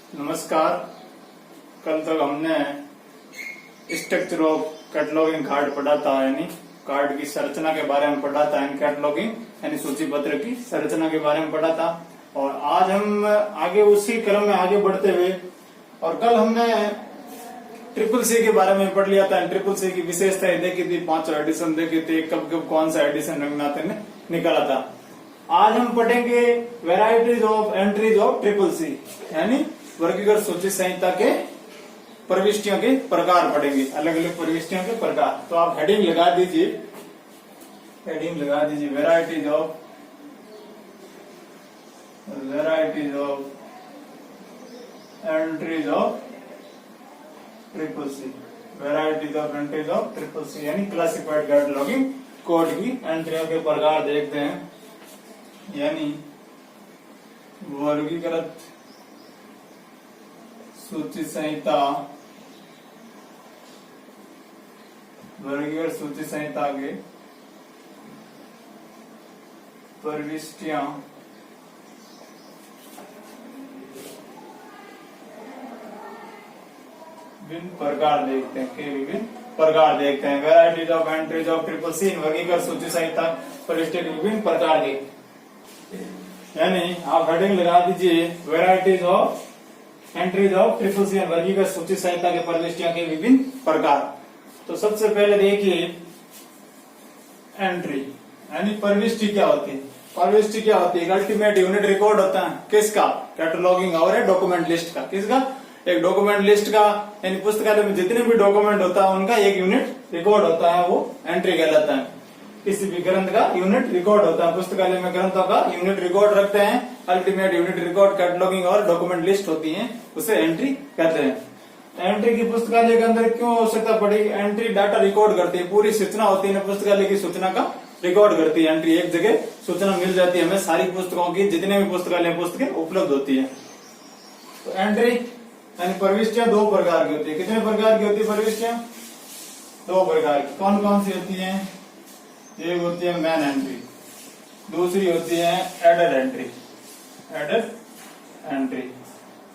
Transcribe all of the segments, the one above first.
नमस्कार। कल तक हमने स्ट्रक्चर ऑफ कैटलॉगिंग कार्ड पढ़ा था, यानी कार्ड की संरचना के बारे में पढ़ा था। कैटलॉगिंग यानी सूची पत्र की संरचना के बारे में पढ़ा था। और आज हम आगे उसी क्रम में आगे बढ़ते हुए, और कल हमने ट्रिपल सी के बारे में पढ़ लिया था। ट्रिपल सी की विशेषताएं देखी थी, 5 एडिशन देखे थे, कब कब कौन सा एडिशन रंगनाथ ने निकाला था। आज हम पढ़ेंगे varieties of entries of triple C, यानी वर्गीकृत सूची संहिता के प्रविष्टियों के प्रकार पढ़ेंगे, अलग अलग प्रविष्टियों के प्रकार। तो आप हेडिंग लगा दीजिए, varieties of entries of triple C, varieties of entries of triple C, यानी क्लासिफाइड कैटलॉगिंग कोड की एंट्रियों के प्रकार देखते हैं। यानी वर्गीकृत सूची संहिता, वर्गीकृत सूची संहिता के प्रविष्टियां विभिन्न प्रकार देखते हैं, varieties of entries of triple C, वर्गीकृत सूची संहिता प्रविष्टियों के विभिन्न प्रकार देखते। यानी आप हेडिंग लगा दीजिए, varieties of entries of triple C, वर्गीकृत सूची संहिता के प्रविष्टियों के विभिन्न प्रकार। तो सबसे पहले देखिए एंट्री, यानी प्रविष्टि क्या होती है। प्रविष्टि क्या होती है? अल्टीमेट यूनिट रिकॉर्ड होता है किसका? कैटलॉगिंग और डॉक्यूमेंट लिस्ट का। किसका? एक डॉक्यूमेंट लिस्ट का, यानी पुस्तकालय में जितने भी डॉक्यूमेंट होता है उनका एक यूनिट रिकॉर्ड होता है, वो एंट्री कहलाता है। किसी भी ग्रंथ का यूनिट रिकॉर्ड होता है, पुस्तकालय में ग्रंथों का यूनिट रिकॉर्ड रखते हैं। अल्टीमेट यूनिट रिकॉर्ड, कैटलॉगिंग और डॉक्यूमेंट लिस्ट होती है, उसे एंट्री कहते हैं। एंट्री की पुस्तकालय के अंदर क्यों आवश्यकता पड़ी? एंट्री डाटा रिकॉर्ड करती है, पूरी सूचना होती है ना, पुस्तकालय की सूचना का रिकॉर्ड करती है। एंट्री एक जगह सूचना मिल जाती है हमें, सारी पुस्तकों की, जितने भी पुस्तकालय पुस्तकें उपलब्ध होती है। तो एंट्री यानी प्रविष्टियां दो प्रकार की होती है। कितने प्रकार की होती है प्रविष्टियां? दो प्रकार की। कौन कौन सी होती है? एक होती है मेन एंट्री, दूसरी होती है एडेड एंट्री,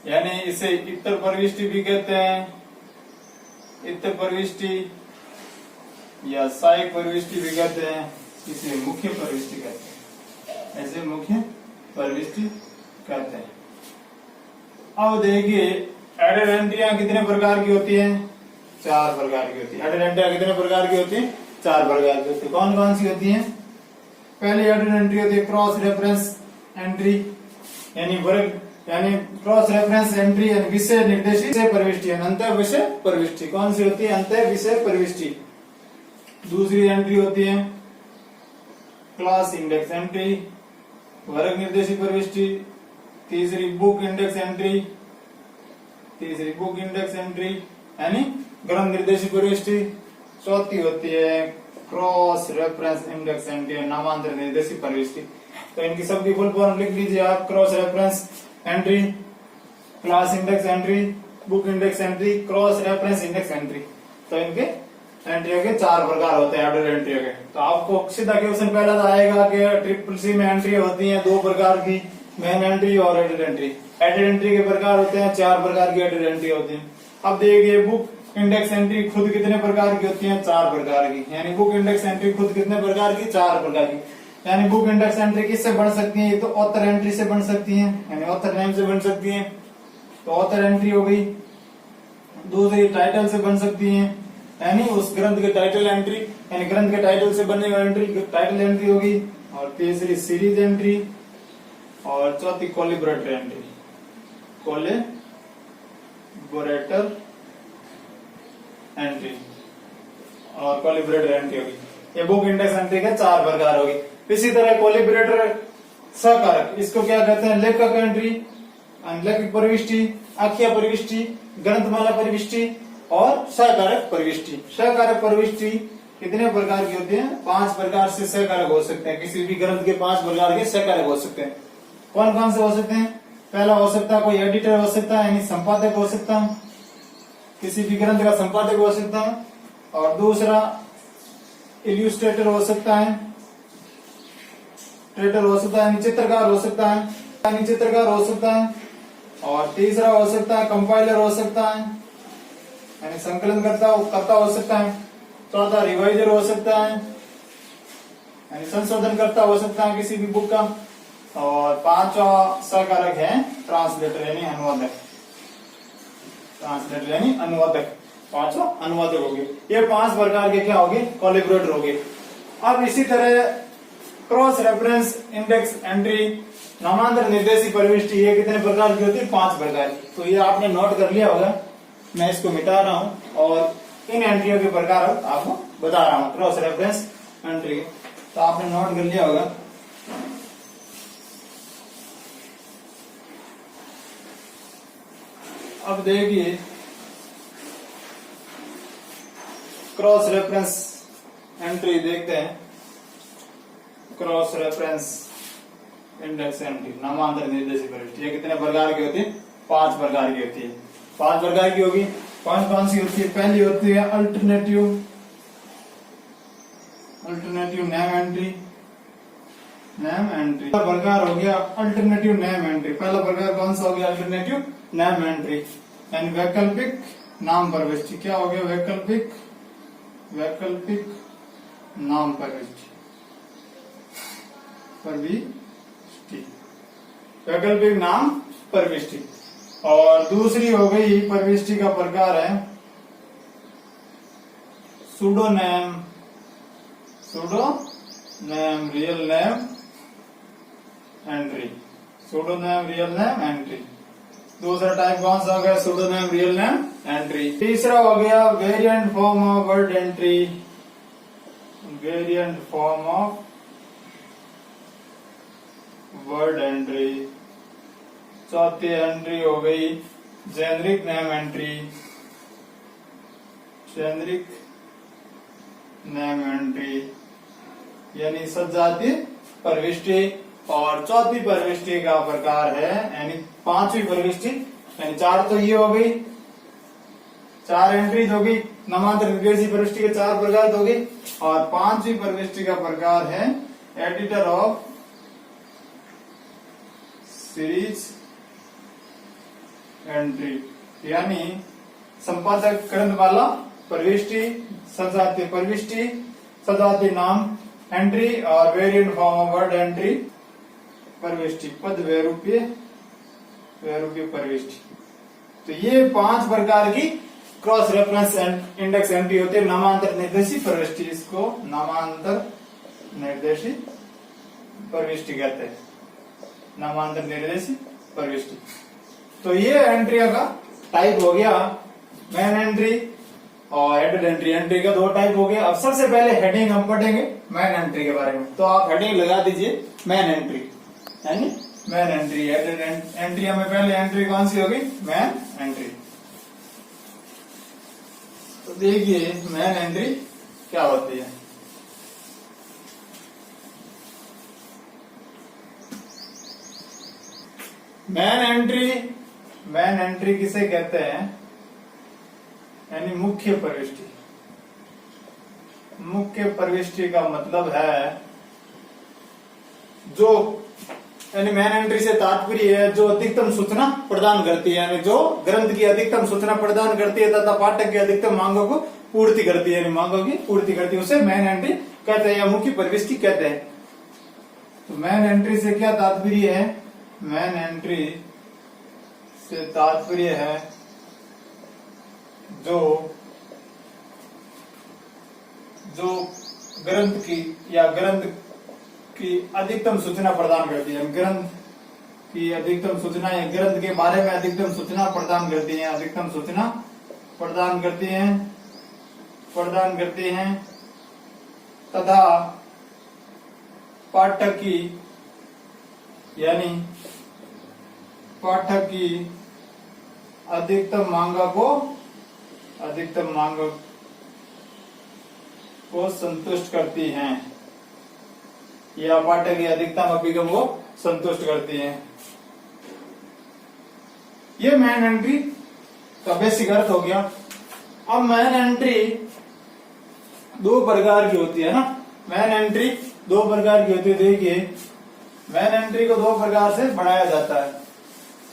यानी इसे इतर प्रविष्टि भी कहते हैं, इतर प्रविष्टि या सहायक प्रविष्टि भी कहते हैं, इसे मुख्य प्रविष्टि कहते हैं, ऐसे मुख्य प्रविष्टि कहते हैं। अब देखिए एडेड एंट्रियां कितने प्रकार की होती है? 4 प्रकार की होती है। एडेड एंट्रियां कितने प्रकार की होती है? 4 प्रकार की होती है। कौन कौन सी होती है? पहली एडेड एंट्री होती है क्रॉस रेफरेंस एंट्री, यानी वर्ग, यानी क्रॉस रेफरेंस एंट्री, यानी विषय निर्देशित प्रविष्टि, अंतः विषय प्रविष्टि। कौन सी होती है? अंतः विषय प्रविष्टि। दूसरी एंट्री होती है क्लास इंडेक्स एंट्री, वर्ग निर्देशित प्रविष्टि। तीसरी बुक इंडेक्स एंट्री, यानी ग्रंथ निर्देशित प्रविष्टि। चौथी होती है क्रॉस रेफरेंस इंडेक्स एंट्री, नामांतर निर्देशित प्रविष्टि। तो इनकी सबकी फुल फॉर्म लिख लीजिए आप, cross reference entry, class index entry, book index entry, cross reference index entry. तो इनके एंट्रियों के 4 प्रकार होते हैं एडेड एंट्रियों के। तो आपको सीधा क्वेश्चन पहला तो आएगा कि ट्रिपल सी में एंट्री होती है 2 प्रकार की, मेन एंट्री और एडेड एंट्री। एडेड एंट्री के प्रकार होते हैं 4 प्रकार की एडेड एंट्री होती है। अब देखिए बुक इंडेक्स एंट्री खुद कितने प्रकार की होती है? 4 प्रकार की। यानी बुक इंडेक्स एंट्री खुद कितने प्रकार की? 4 प्रकार की। यानी बुक इंडेक्स एंट्री किससे बन सकती है? तो ऑथर एंट्री से बन सकती है, यानी ऑथर नेम से बन सकती है, तो ऑथर एंट्री हो गई। दूसरी टाइटल से बन सकती है, यानी उस ग्रंथ के टाइटल एंट्री, यानी ग्रंथ के टाइटल से बने हुए एंट्री टाइटल एंट्री होगी। और तीसरी सीरीज एंट्री, और चौथी कोलिब्रेटर एंट्री, और कोलिब्रेटर एंट्री होगी। ये बुक इंडेक्स एंट्री के 4 प्रकार होगी। इसी तरह कोलिब्रेटर सहकारक, इसको क्या कहते हैं? लेखक एंट्री, लेखक प्रविष्टि, आख्या प्रविष्टि, ग्रंथमाला प्रविष्टि और सहकारक प्रविष्टि। सहकारक प्रविष्टि कितने प्रकार की होती है? 5 प्रकार से सहकारक हो सकते हैं। किसी भी ग्रंथ के 5 प्रकार के सहकारक हो सकते हैं। कौन कौन से हो सकते हैं? पहला हो सकता है कोई एडिटर हो सकता है, यानी संपादक हो सकता है, किसी भी ग्रंथ का संपादक हो सकता है। और दूसरा इल्यूस्ट्रेटर हो सकता है, ट्रेडर हो सकता है, चित्रकार हो सकता है, चित्रकार हो सकता है। और तीसरा हो सकता है कंपाइलर हो सकता है, यानी संकलन करता हो सकता है। चौथा रिवाइजर हो सकता है, यानी संशोधन करता हो सकता है किसी भी बुक का। और पांचवा सहकारक है ट्रांसलेटर यानी अनुवादक। ट्रांसलेटर यानी अनुवादक, पांचवा अनुवादक हो गए। ये 5 प्रकार के क्या हो गए, कोलैबोरेटर हो गए। अब इसी तरह क्रॉस रेफरेंस इंडेक्स एंट्री, नामांतर निर्देशी प्रविष्टि, ये कितने प्रकार की होती है, 5 प्रकार की। तो ये आपने नोट कर लिया होगा, मैं इसको मिटा रहा हूं और इन एंट्रियों के प्रकार आपको बता रहा हूं, क्रॉस रेफरेंस एंट्री। तो आपने नोट कर लिया होगा। अब देखिए क्रॉस रेफरेंस एंट्री देखते हैं। क्रॉस रेफरेंस इंडेक्स एंट्री, नामांतर निर्देशी प्रविष्टि, ये कितने प्रकार की होती है, 5 प्रकार की होती है। 5 प्रकार की होगी। कौन कौन सी होती है, पहली होती है alternative name entry. Name entry का प्रकार हो गया अल्टरनेटिव नेम एंट्री। पहला प्रकार कौन सा हो गया, अल्टरनेटिव नेम एंट्री, यानी वैकल्पिक नाम प्रविष्टि। क्या हो गया, वैकल्पिक नाम प्रविष्टि, वैकल्पिक नाम प्रविष्टि। और दूसरी हो गई प्रविष्टि का प्रकार है pseudonym real name entry. Pseudonym real name entry दूसरा टाइप कौन सा हो गया, सूडोनेम रियल नेम एंट्री। तीसरा हो गया variant form of word entry. Variant form of word entry. चौथी एंट्री हो गई generic name entry. Generic name entry यानी सजातीय प्रविष्टि। और चौथी प्रविष्टि का प्रकार है, यानी 5वीं प्रविष्टि, यानी 4 तो ये हो गई, 4 एंट्रीज हो गई। नामांतर निर्देशी प्रविष्टि के 4 प्रकार हो गई। और 5वीं प्रविष्टि का प्रकार है एडिटर ऑफ सीरीज एंट्री, यानी संपादक ग्रंथमाला प्रविष्टि, सजातीय प्रविष्टि, सजातीय नाम एंट्री और variant form of word entry प्रविष्टि, पद वैरूप्य प्रविष्टि। तो ये 5 प्रकार की क्रॉस रेफरेंस इंडेक्स एंट्री होती है, नामांतर निर्देशी प्रविष्टि। इसको नामांतर निर्देशी प्रविष्टि कहते हैं, नामांतर निर्देशी प्रविष्टि। तो ये एंट्रिया का टाइप हो गया, मेन एंट्री और हेडेड एंट्री। एंट्री का 2 टाइप हो गया। अब सबसे पहले हेडिंग हम पढ़ेंगे मेन एंट्री के बारे में। तो आप हेडिंग लगा दीजिए मेन एंट्री, यानी मेन एंट्री। हेडेड एंट्री में पहले एंट्री कौन सी होगी, मेन एंट्री। तो देखिए मेन एंट्री क्या होती है। मेन एंट्री किसे कहते हैं, यानी मुख्य प्रविष्टि। मुख्य प्रविष्टि का मतलब है जो, यानी मेन एंट्री से तात्पर्य है जो अधिकतम सूचना प्रदान करती है, यानी जो ग्रंथ की अधिकतम सूचना प्रदान करती है तथा पाठक की अधिकतम मांगों को पूर्ति करती है, यानी मांगों की पूर्ति करती है, उसे मेन एंट्री कहते हैं या मुख्य प्रविष्टि कहते हैं। तो मेन एंट्री से क्या तात्पर्य है, मेन एंट्री से तात्पर्य है जो ग्रंथ की या ग्रंथ की अधिकतम सूचना प्रदान करती है। ग्रंथ की अधिकतम सूचना या ग्रंथ के बारे में अधिकतम सूचना प्रदान करती है, अधिकतम सूचना प्रदान करती हैं तथा पाठक की, यानी पाठक की अधिकतम मांगों को संतुष्ट करती हैं, या पाठक की अधिकतम अभिगम को संतुष्ट करती हैं। ये मेन एंट्री का बेसिक अर्थ हो गया। अब मेन एंट्री 2 प्रकार की होती है ना, मेन एंट्री 2 प्रकार की होती है। देखिए मेन एंट्री को 2 प्रकार से बढ़ाया जाता है।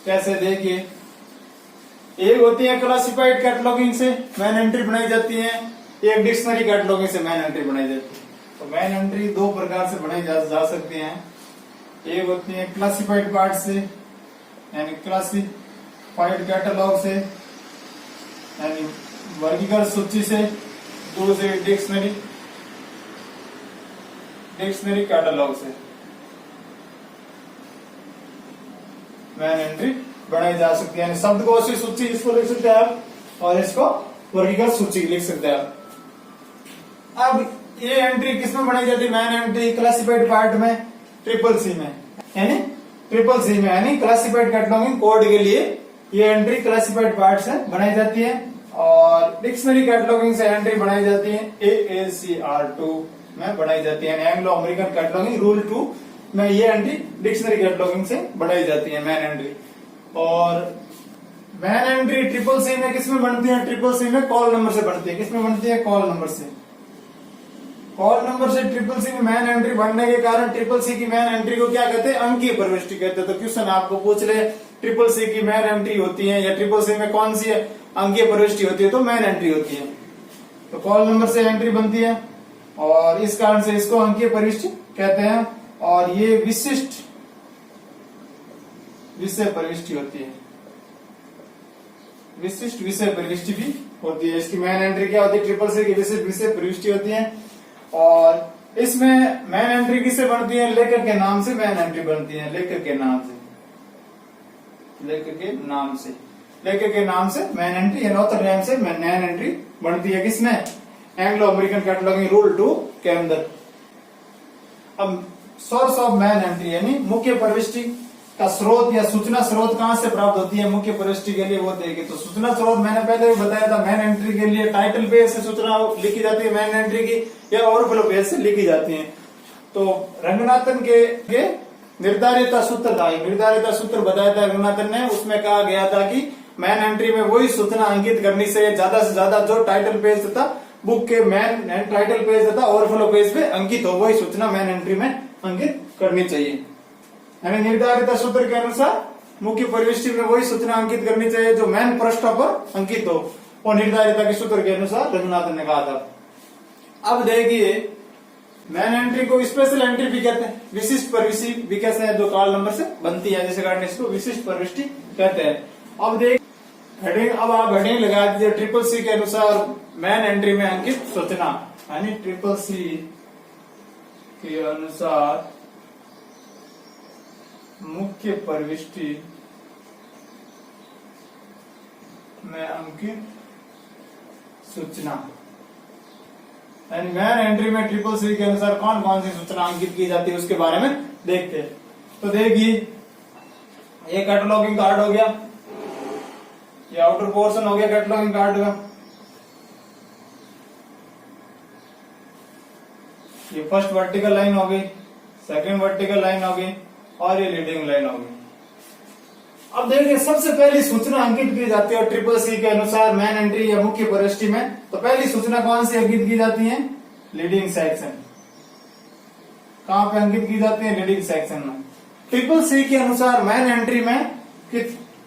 कैसे देखिए, एक होती है क्लासिफाइड कैटलॉगिंग से मैन एंट्री बनाई जाती है, एक डिक्शनरी कैटलॉगिंग से मैन एंट्री बनाई जाती है। तो मैन एंट्री दो प्रकार से बनाई जा सकती हैं। एक होती है क्लासिफाइड पार्ट से यानी क्लासिफाइड कैटलॉग से यानी वर्गीकृत सूची से, दूसरी डिक्शनरी कैटलॉग से मैन एंट्री बनाई जा सकती है। यानी शब्दकोश सूची इसको लिख सकते हैं आप और इसको वर्गीकृत सूची लिख सकते हैं आप। अब ये एंट्री किसमें बनाई जाती है? मैन एंट्री क्लासिफाइड पार्ट में, ट्रिपल सी में, यानी ट्रिपल सी में यानी क्लासिफाइड कैटलॉगिंग कोड के लिए ये एंट्री क्लासिफाइड पार्ट से बनाई जाती है। और डिक्शनरी कैटलॉगिंग से एंट्री बनाई जाती है AACR2 में बनाई जाती है, एंग्लो अमेरिकन कैटलॉगिंग रूल 2 में ये एंट्री डिक्शनरी कैटलॉगिंग से बनाई जाती है मैन एंट्री। और मैन एंट्री ट्रिपल सी में किसमें बनती है? ट्रिपल सी में कॉल नंबर से बनती है। किसमें बनती है? कॉल नंबर से। कॉल नंबर से ट्रिपल सी में मैन एंट्री बनने के कारण ट्रिपल सी की मैन एंट्री को क्या कहते हैं? अंकीय प्रविष्टि कहते हैं। तो क्वेश्चन आपको पूछ ले ट्रिपल सी की मैन एंट्री होती है या ट्रिपल सी में कौन सी अंकीय प्रविष्टि होती है? तो मैन एंट्री होती है। तो कॉल नंबर से एंट्री बनती है और इस कारण से इसको अंकीय प्रविष्टि कहते हैं। और ये विशिष्ट विषय प्रविष्टि होती है, विशिष्ट विषय प्रविष्टि भी होती है। इसकी मैन एंट्री क्या होती है? ट्रिपल सी की विशिष्ट विषय प्रविष्टि होती है। और इसमें मैन एंट्री किससे बनती है? लेखक के नाम से मैन एंट्री बनती है। लेखक के नाम से, लेखक के नाम से, लेखक के नाम से मैन एंट्री या ऑथर नेम से मैन एंट्री बनती है। किसमें? एंग्लो अमेरिकन कैटलॉगिंग रूल 2 के अंदर। अब सोर्स ऑफ मैन एंट्री यानी मुख्य प्रविष्टि का स्रोत या सूचना स्रोत कहां से प्राप्त होती है मुख्य प्रविष्टि के लिए, वो देखें। तो सूचना स्रोत मैंने पहले भी बताया था, मैन एंट्री के लिए टाइटल पेज से सूचना लिखी जाती है मैन एंट्री की, या ओवरफ्लो पेज से लिखी जाती है। तो रंगनाथन के निर्धारित सूत्र था, निर्धारित सूत्र बताया था रंगनाथन ने। उसमें कहा गया था कि मैन एंट्री में वही सूचना अंकित करनी से ज्यादा जो टाइटल पेज तथा बुक के मैन टाइटल पेज तथा ओवरफ्लो पेज पे अंकित हो, वही सूचना मैन एंट्री में अंकित करनी चाहिए। यानी निर्धारित सूत्र के अनुसार मुख्य प्रविष्टि में वही सूचना अंकित करनी चाहिए जो मैन पृष्ठों पर अंकित हो, और निर्धारित के सूत्र के अनुसार रघुनाथन ने कहा था। अब देखिए, मैन एंट्री को स्पेशल एंट्री भी कहते हैं, विशिष्ट प्रविष्टि भी कहते हैं, जो कॉल नंबर से बनती है, जिस कारण इसको विशिष्ट प्रविष्टि कहते हैं। अब देख हेडिंग, अब आप हेडिंग लगा दीजिए ट्रिपल सी के अनुसार मैन एंट्री में अंकित सूचना, यानी ट्रिपल सी के अनुसार मुख्य प्रविष्टि में अंकित सूचना, यानी मैन एंट्री में ट्रिपल सी के अनुसार कौन कौन सी सूचना अंकित की जाती है उसके बारे में देखते हैं। तो देखिए, ये कैटलॉगिंग कार्ड हो गया, ये आउटर पोर्शन हो गया कैटलॉगिंग कार्ड का, ये फर्स्ट वर्टिकल लाइन हो गई, सेकंड वर्टिकल लाइन हो गई और ये लीडिंग लाइन हो गई। अब देखिए, सबसे पहली सूचना अंकित की जाती है ट्रिपल सी के अनुसार मैन एंट्री या मुख्य प्रविष्टि में। तो पहली सूचना कौन सी अंकित की जाती है? Leading section. कहां पे अंकित की जाती है? लीडिंग सेक्शन में। ट्रिपल सी के अनुसार मैन एंट्री में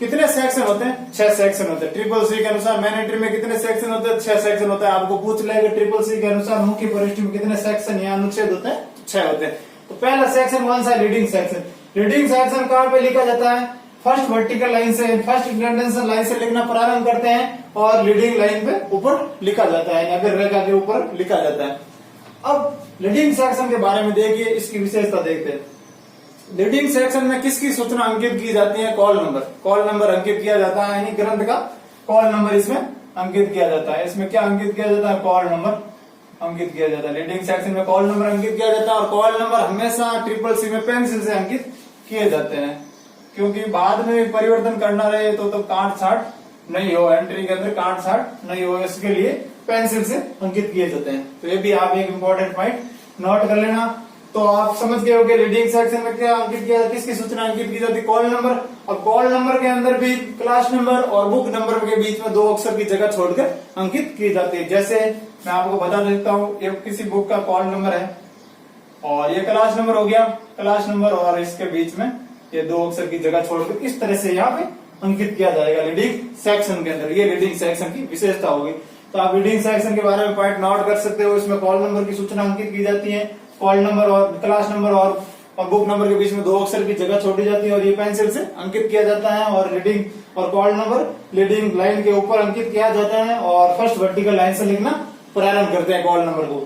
कितने सेक्शन होते हैं? 6 सेक्शन होते हैं। ट्रिपल सी के अनुसार मैन एंट्री में कितने सेक्शन होते हैं? 6 सेक्शन होता है। आपको पूछ लेगा ट्रिपल सी के अनुसार मुख्य प्रविष्टि में कितने सेक्शन या अनुच्छेद होते हैं? 6 होते हैं। तो पहला सेक्शन कौन सा? Leading section. लीडिंग सेक्शन कहां पे लिखा जाता है? फर्स्ट वर्टिकल लाइन से, फर्स्ट इंडेंटेशन लाइन से लिखना प्रारंभ करते हैं और लीडिंग लाइन पे ऊपर लिखा जाता है, अगर रेखा के ऊपर लिखा जाता है। अब लीडिंग सेक्शन के बारे में देखिए, इसकी विशेषता देखते हैं। लीडिंग सेक्शन में किसकी सूचना अंकित की जाती है? Call number. कॉल नंबर अंकित किया जाता है, यानी ग्रंथ का कॉल नंबर इसमें अंकित किया जाता है। इसमें क्या अंकित किया जाता है? कॉल नंबर अंकित किया जाता है। लीडिंग सेक्शन में कॉल नंबर अंकित किया जाता है और कॉल नंबर हमेशा ट्रिपल सी में पेंसिल से अंकित किए जाते हैं, क्योंकि बाद में परिवर्तन करना रहे तो काट छाट नहीं हो, एंट्री के अंदर काट छाट नहीं हो, इसके लिए पेंसिल से अंकित किए जाते हैं। तो ये भी आप एक इम्पोर्टेंट पॉइंट नोट कर लेना। तो आप समझ गए हो कि लीडिंग सेक्शन में क्या अंकित किया जाता है, किसकी सूचना अंकित की जाती है? Call number. और कॉल नंबर के अंदर भी क्लास नंबर और बुक नंबर के बीच में 2 अक्षर की जगह छोड़कर अंकित की जाती है। जैसे मैं आपको बता देता हूँ, ये किसी बुक का कॉल नंबर है और ये क्लास नंबर हो गया, क्लास नंबर और इसके बीच में ये 2 अक्षर की जगह छोड़कर इस तरह से यहाँ पे अंकित किया जाएगा लीडिंग सेक्शन के अंदर। ये लीडिंग सेक्शन की विशेषता होगी। तो आप लीडिंग सेक्शन के बारे में पॉइंट नोट कर सकते हो। इसमें कॉल नंबर की सूचना अंकित की जाती है। कॉल नंबर और क्लास नंबर और बुक नंबर के बीच में 2 अक्षर की जगह छोड़ी जाती है और ये पेंसिल से अंकित किया जाता है। और लीडिंग और कॉल नंबर लीडिंग लाइन के ऊपर अंकित किया जाता है और फर्स्ट वर्टिकल लाइन से लिखना प्रारंभ करते हैं कॉल नंबर को।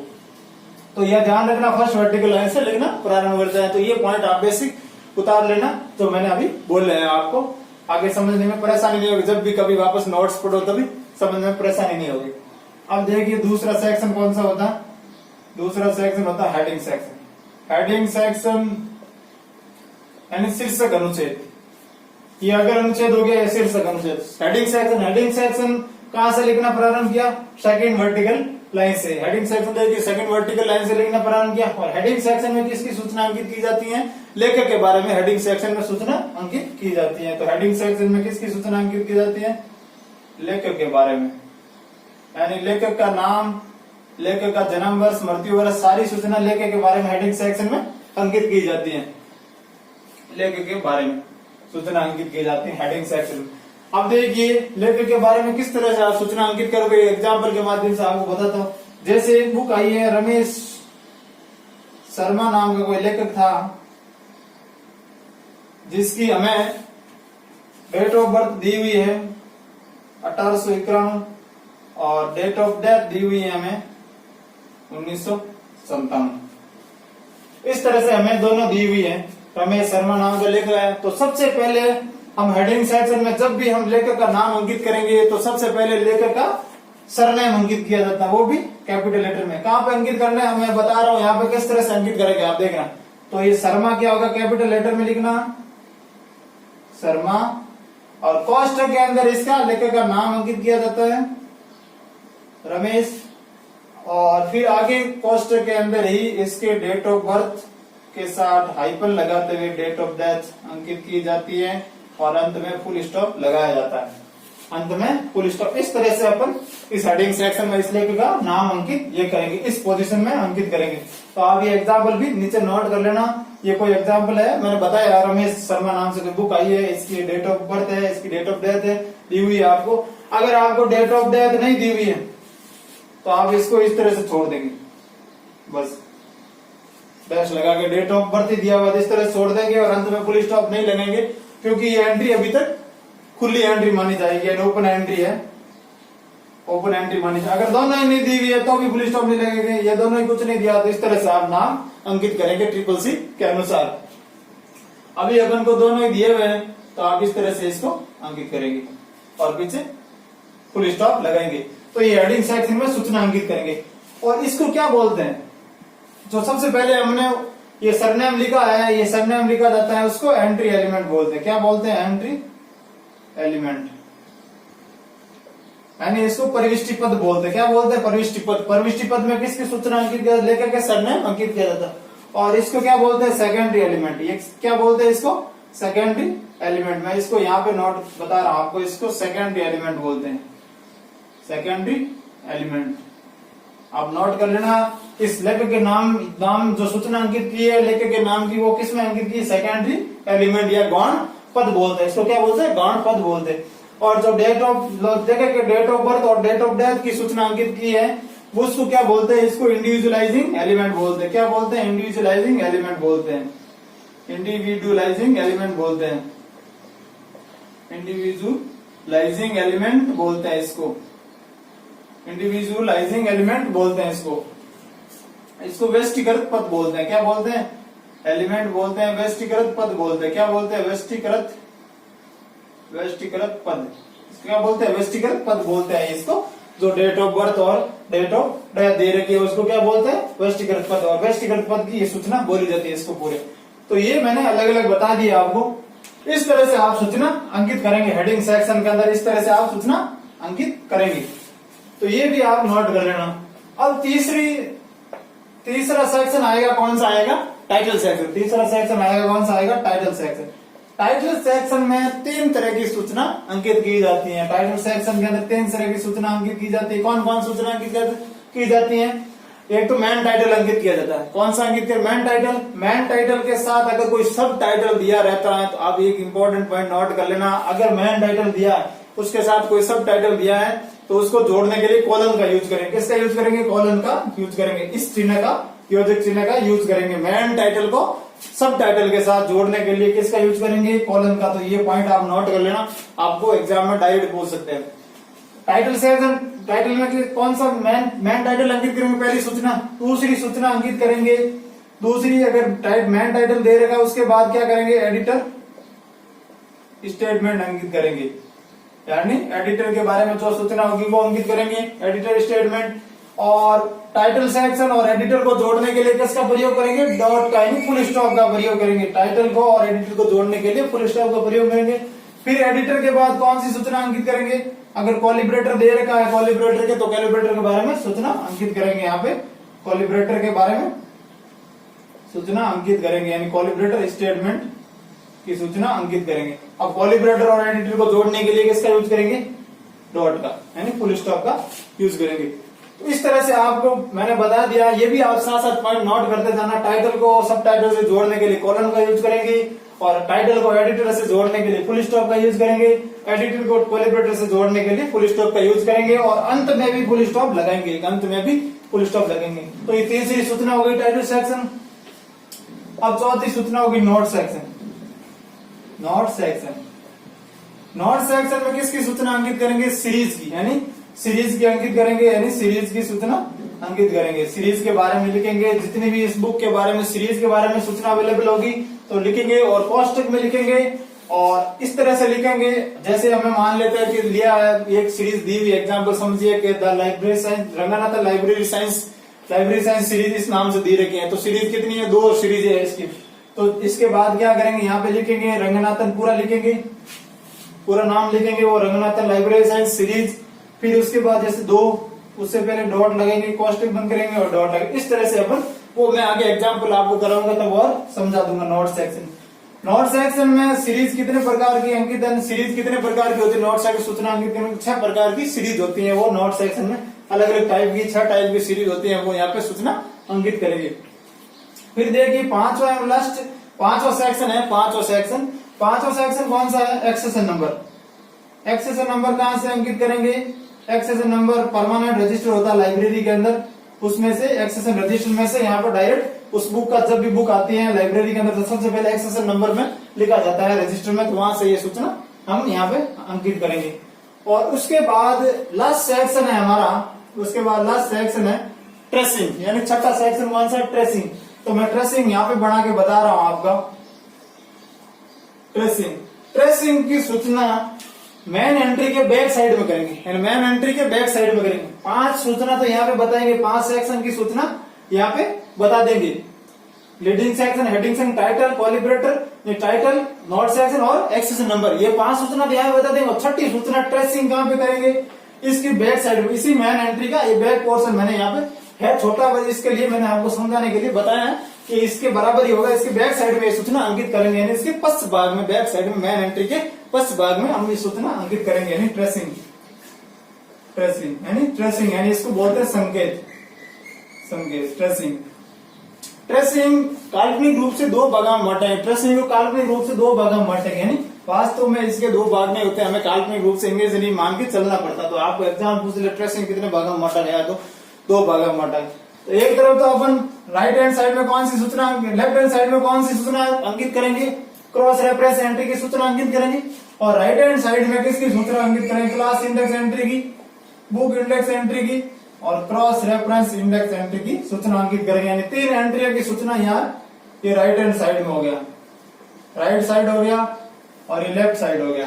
तो यह ध्यान रखना, फर्स्ट वर्टिकल लाइन से लिखना प्रारंभ करते हैं। तो ये पॉइंट आप बेसिक उतार लेना जो मैंने अभी बोल रहे हैं। आपको आगे समझने में परेशानी नहीं होगी। जब भी कभी वापस नोट्स पढ़ो तभी समझने में परेशानी नहीं होगी। अब देखिए दूसरा सेक्शन कौन सा होता है। दूसरा सेक्शन होता है हेडिंग सेक्शन। हेडिंग सेक्शन यानी शीर्षक अनुच्छेद। ये अगर अनुच्छेद हो गया शीर्षक अनुच्छेद। हेडिंग सेक्शन कहां से लिखना प्रारंभ किया? सेकंड वर्टिकल लाइन से। हेडिंग सेक्शन देखिए सेकंड वर्टिकल लाइन से लिखना प्रारंभ किया। और हेडिंग सेक्शन में किसकी सूचना अंकित की जाती है? लेखक के बारे में हेडिंग सेक्शन में सूचना अंकित की जाती है। तो हेडिंग सेक्शन में किसकी सूचना अंकित की जाती है? लेखक के बारे में, यानी लेखक का नाम, लेखक का जन्म वर्ष, मृत्यु वर्ष, सारी सूचना लेखक के बारे में हेडिंग सेक्शन में अंकित की जाती है। लेखक के बारे में सूचना अंकित की जाती है हेडिंग सेक्शन में। अब देखिए लेखक के बारे में किस तरह से आप सूचना अंकित करोगे, एग्जाम्पल के माध्यम से आपको बताता हूँ। जैसे एक बुक आई है, रमेश शर्मा नाम का कोई लेखक था जिसकी हमें डेट ऑफ बर्थ दी हुई है 1891 और डेट ऑफ डेथ दी हुई है हमें 1957। इस तरह से हमें दोनों दी हुई है। रमेश शर्मा नाम का लेखक है। तो सबसे पहले हम हेडिंग सेक्शन में जब भी हम लेखक का नाम अंकित करेंगे तो सबसे पहले लेखक का सरनेम अंकित किया जाता है, वो भी कैपिटल लेटर में। कहां पे अंकित करना है मैं बता रहा हूं, यहाँ पे किस तरह से अंकित करेंगे आप देखना। तो ये शर्मा क्या होगा, कैपिटल लेटर में लिखना शर्मा, और कोष्ठक के अंदर इसका लेखक का नाम अंकित किया जाता है रमेश, और फिर आगे कोष्ठक के अंदर ही इसके डेट ऑफ बर्थ के साथ हाइफन लगाते हुए डेट ऑफ डेथ अंकित की जाती है और अंत में फुल स्टॉप लगाया जाता है। अंत में फुल स्टॉप। इस तरह से अपन इस हेडिंग सेक्शन में इस लेखक का नाम अंकित ये करेंगे, इस पोजीशन में अंकित करेंगे। तो आप ये एग्जाम्पल भी नीचे नोट कर लेना। ये कोई एग्जाम्पल है, मैंने बताया रमेश शर्मा नाम से कोई बुक आई है, इसकी डेट ऑफ बर्थ है, इसकी डेट ऑफ डेथ है दी हुई है आपको। अगर आपको डेट ऑफ डेथ नहीं दी हुई है तो आप इसको इस तरह से छोड़ देंगे, बस डैश लगा के डेट ऑफ बर्थ ही दिया हुआ इस तरह छोड़ देंगे और अंत में फुल स्टॉप नहीं लगेंगे, क्योंकि ये एंट्री अभी तक खुली एंट्री मानी जाएगी, ओपन एंट्री है, ओपन एंट्री मानी जाएगी। अगर दोनों ही नहीं दी हुई है तो भी फुल स्टॉप नहीं लगेंगे, ये दोनों ही कुछ नहीं दिया तो इस तरह से आप नाम अंकित करेंगे CCC के अनुसार। अभी अपन को दोनों ही दिए हुए हैं तो आप इस तरह से इसको अंकित करेंगे और पीछे फुल स्टॉप लगाएंगे। तो ये हेडिंग सेक्शन में सूचना अंकित करेंगे। और इसको क्या बोलते हैं, जो सबसे पहले हमने ये सरनेम लिखा है, ये सरनेम लिखा जाता है, उसको एंट्री एलिमेंट बोलते हैं। क्या बोलते हैं? एंट्री एलिमेंट, यानी इसको परिविष्टि पद बोलते हैं। क्या बोलते हैं? परिविष्टि पद। परिविष्टि पद में किसकी सूचना अंकित किया, लेखक के सरनेम अंकित किया जाता है। और इसको क्या बोलते हैं? Secondary element. ये क्या बोलते हैं इसको? Secondary element. मैं इसको यहाँ पे नोट बता रहा हूं आपको, इसको सेकेंडरी एलिमेंट बोलते हैं, सेकेंडरी एलिमेंट। आप नोट कर लेना। इस लेखक के नाम जो सूचना अंकित की है लेखक के नाम की, वो किसमें अंकित की? सेकेंडरी एलिमेंट या गौण पद बोलते हैं। इसको क्या बोलते हैं? गौण पद बोलते हैं। और जो डेट ऑफ लेखक के डेट ऑफ बर्थ और डेट ऑफ डेथ की सूचना अंकित की है वो उसको क्या बोलते हैं? इसको इंडिविजुअलाइजिंग एलिमेंट बोलते हैं। क्या बोलते हैं? इंडिविजुअलाइजिंग एलिमेंट बोलते हैं, इंडिविजुअलाइजिंग एलिमेंट बोलते हैं, इंडिविजुअलाइजिंग एलिमेंट बोलते हैं इसको, इंडिविजुअलाइजिंग एलिमेंट बोलते हैं इसको। इसको व्यष्टिकृत पद बोलते हैं। क्या बोलते हैं? एलिमेंट बोलते हैं, व्यष्टिकृत पद बोलते हैं। क्या बोलते हैं? व्यष्टिकृत पद। क्या बोलते हैं? व्यष्टिकृत पद बोलते हैं इसको। जो डेट ऑफ बर्थ और डेट ऑफ डेथ दे रखी है उसको क्या बोलते हैं? व्यष्टिकृत पद। और व्यष्टिकृत पद की ये सूचना बोली जाती है इसको पूरे। तो ये मैंने अलग अलग बता दिया आपको। इस तरह से आप सूचना अंकित करेंगे हेडिंग सेक्शन के अंदर, इस तरह से आप सूचना अंकित करेंगे। तो ये भी आप नोट कर लेना। अब तीसरा सेक्शन आएगा, कौन सा आएगा? Title section. तीसरा सेक्शन आएगा, कौन सा आएगा? Title section. टाइटल सेक्शन में 3 तरह की सूचना अंकित की जाती है। टाइटल सेक्शन के अंदर 3 तरह की सूचना अंकित की जाती है। कौन कौन सूचना अंकित की जाती है? एक तो मैन टाइटल अंकित किया जाता है। कौन सा अंकित किया? Man title. मैन टाइटल के साथ अगर कोई सब टाइटल दिया रहता है तो आप एक इंपॉर्टेंट पॉइंट नोट कर लेना, अगर मैन टाइटल दिया है उसके साथ कोई सब टाइटल दिया है तो उसको जोड़ने के लिए कॉलन का यूज करेंगे। किसका यूज करेंगे? कॉलन का यूज करेंगे। इस चिन्ह का, योजक चिन्ह का यूज करेंगे। मैन टाइटल को सब टाइटल के साथ जोड़ने के लिए किसका यूज करेंगे? कॉलन का। तो ये पॉइंट आप नोट कर लेना, आपको एग्जाम में डायरेक्ट पूछ सकते हैं। टाइटल सेक्शन, टाइटल में कौन सा मैन टाइटल अंकित करेंगे? पहली सूचना। दूसरी सूचना अंकित करेंगे। दूसरी अगर मैन टाइटल दे रहेगा उसके बाद क्या करेंगे? एडिटर स्टेटमेंट अंकित करेंगे, यानी एडिटर के बारे में जो सूचना होगी वो अंकित करेंगे, एडिटर स्टेटमेंट। और टाइटल सेक्शन और एडिटर को जोड़ने के लिए किसका प्रयोग करेंगे? डॉट का, यानी फुल स्टॉप का प्रयोग करेंगे। टाइटल को और एडिटर को जोड़ने के लिए फुल स्टॉप का प्रयोग करेंगे। फिर एडिटर के बाद कौन सी सूचना अंकित करेंगे? अगर कॉलिब्रेटर दे रखा है कॉलिब्रेटर के, तो कॉलिब्रेटर के बारे में सूचना अंकित करेंगे। यहाँ पे कॉलिब्रेटर के बारे में सूचना अंकित करेंगे, यानी कॉलिब्रेटर स्टेटमेंट की सूचना अंकित करेंगे। अब कॉलिब्रेटर और एडिटर को जोड़ने के लिए किसका यूज करेंगे? डॉट का, यानी फुल स्टॉप का यूज करेंगे। तो इस तरह से आपको मैंने बता दिया, ये भी आप साथ साथ पॉइंट नोट करते जाना। टाइटल को सब टाइटल से जोड़ने के लिए कॉलन का यूज करेंगे और टाइटल को एडिटर से जोड़ने के लिए फुल स्टॉप का यूज करेंगे, एडिटर को कॉलिब्रेटर से जोड़ने के लिए फुल स्टॉप का यूज करेंगे और अंत में भी फुल स्टॉप लगाएंगे, अंत में भी फुल स्टॉप लगेंगे। तो ये तीसरी सूचना हो गई टाइटल सेक्शन। अब चौथी सूचना होगी note section. Note section, note section में किसकी सूचना अंकित करेंगे? सीरीज की, यानी सीरीज की अंकित करेंगे, यानी सीरीज की सूचना अंकित करेंगे। सीरीज के बारे में लिखेंगे, जितनी भी इस बुक के बारे में सीरीज के बारे में सूचना अवेलेबल होगी तो लिखेंगे और कोष्टक में लिखेंगे। और इस तरह से लिखेंगे जैसे हमें मान लेते हैं कि लिया है एक सीरीज दी हुई, एग्जाम्पल समझिए कि the library science, Ranganath library science series इस नाम से दी रखी है। तो सीरीज कितनी है? 2 सीरीज है इसकी। तो इसके बाद क्या करेंगे? यहाँ पे लिखेंगे रंगनाथन, पूरा लिखेंगे, पूरा नाम लिखेंगे वो रंगनाथन लाइब्रेरी साइंस सीरीज। फिर उसके बाद जैसे 2, उससे पहले डॉट लगेंगे, कोष्टक बंद करेंगे और डॉट लगेंगे। इस तरह से अपन, वो मैं आगे एग्जाम्पल आपको कराऊंगा तब और समझा दूंगा। नोट सेक्शन, नोट सेक्शन में सीरीज कितने प्रकार की अंकित, सीरीज कितने प्रकार की होती है? नोट सेक्शन सूचना अंकित करने 6 प्रकार की सीरीज होती है। वो नोट सेक्शन में अलग अलग टाइप की 6 टाइप की सीरीज होती है, वो यहाँ पे सूचना अंकित करेंगे। फिर देखिए पांचवा सेक्शन है। पांचवा सेक्शन कौन सा है? Accession number. एक्सेशन नंबर कहां से अंकित करेंगे? एक्सेशन नंबर परमानेंट रजिस्टर होता है लाइब्रेरी के अंदर, उसमें से एक्सेशन रजिस्टर में से यहाँ पर डायरेक्ट उस बुक का, जब भी बुक आती है लाइब्रेरी के अंदर तो सबसे पहले एक्सेशन नंबर में लिखा जाता है रजिस्टर में, तो वहां से ये सूचना हम यहाँ पे अंकित करेंगे। और उसके बाद लास्ट सेक्शन है हमारा, उसके बाद लास्ट सेक्शन है ट्रेसिंग, यानी छठा सेक्शन कौन सा? ट्रेसिंग। तो मैं ट्रेसिंग यहाँ पे बना के बता रहा हूं आपका। ट्रेसिंग की सूचना मेन एंट्री के बैक साइड में करेंगे, मेन एंट्री के बैक साइड में करेंगे। 5 सूचना तो यहाँ पे बताएंगे, 5 सेक्शन की सूचना यहाँ पे बता देंगे। Leading section, heading section, title, collaborator, title, note section और एक्सेशन नंबर, ये 5 सूचना तो यहाँ बता देंगे। छठी सूचना ट्रेसिंग कहाँ पे करेंगे? इसकी बैक साइड में, इसी मेन एंट्री का ये बैक पोर्शन मैंने यहाँ पे है छोटा, इसके लिए मैंने आपको समझाने के लिए बताया है कि इसके बराबर ही होगा। इसके बैक साइड में ये सूचना अंकित करेंगे, यानी इसके पश्च भाग में, बैक साइड में, मेन एंट्री के पश्च भाग में हम ये सूचना अंकित करेंगे, यानी ट्रेसिंग। यानी इसको बोलते हैं संकेत। ट्रेसिंग काल्पनिक रूप से 2 भाग में बांटेंगे। ट्रेसिंग को काल्पनिक रूप से 2 भाग में बांटेंगे, यानी वास्तव में इसके 2 भाग में होते हैं, हमें काल्पनिक रूप से इंग्लिश नहीं मान के चलना पड़ता। तो आपको एग्जाम पूछ ले ट्रेसिंग कितने भाग में बांटा गया, तो 2 भाग में बांटा। तो एक तरफ तो अपन राइट हैंड साइड में कौन सी सूचना, लेफ्ट हैंड साइड में कौन सी सूचना अंकित करेंगे? क्रॉस रेफरेंस एंट्री की सूचना अंकित करेंगे। और राइट हैंड साइड में किसकी सूचना अंकित करेंगे? क्लास इंडेक्स एंट्री की, बुक इंडेक्स एंट्री की और क्रॉस रेफरेंस इंडेक्स एंट्री की सूचना अंकित करेंगे। यानी 3 एंट्रियों की सूचना यहाँ ये राइट हैंड साइड में हो गया, राइट साइड हो गया और ये लेफ्ट साइड हो गया।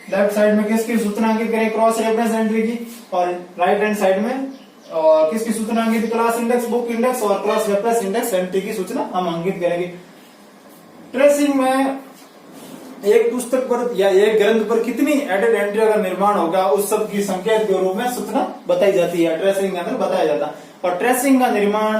लेफ्ट साइड में किसकी सूचना अंकित करेंगे? क्रॉस रेफरेंस एंट्री की। और राइट हैंड साइड में और किसकी सूचना अंकित? क्लास इंडेक्स, बुक इंडेक्स और क्रॉस रेफरेंस इंडेक्स एंट्री की सूचना हम अंकित करेंगे। ट्रेसिंग में एक पुस्तक पर या एक ग्रंथ पर कितनी एडेड एंट्रियों का निर्माण होगा उस सब की संकेत के रूप में सूचना बताई जाती है, ट्रेसिंग के अंदर बताया जाता है। और ट्रेसिंग का निर्माण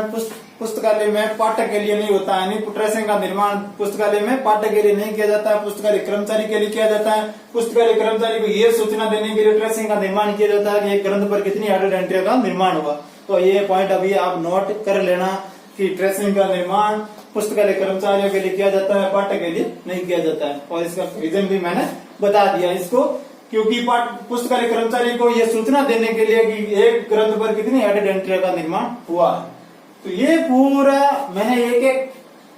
पुस्तकालय में पाठक के लिए नहीं होता है, ट्रेसिंग का निर्माण पुस्तकालय में पाठक के लिए नहीं किया जाता है, पुस्तकालय कर्मचारी के लिए किया जाता है। पुस्तकालय कर्मचारी को यह सूचना देने के लिए ट्रेसिंग का निर्माण किया जाता है कि एक ग्रंथ पर कितनी एडेड एंट्रियों का निर्माण हुआ। तो ये पॉइंट अभी आप नोट कर लेना कि ट्रेसिंग का निर्माण पुस्तकालय कर्मचारियों के लिए किया जाता है, पाठक के लिए नहीं किया जाता है। और इसका रीजन भी मैंने बता दिया इसको, क्योंकि पुस्तकालय कर्मचारी को यह सूचना देने के लिए कि एक ग्रंथ पर कितनी एडेड एंट्री का निर्माण हुआ है। तो ये पूरा मैंने एक एक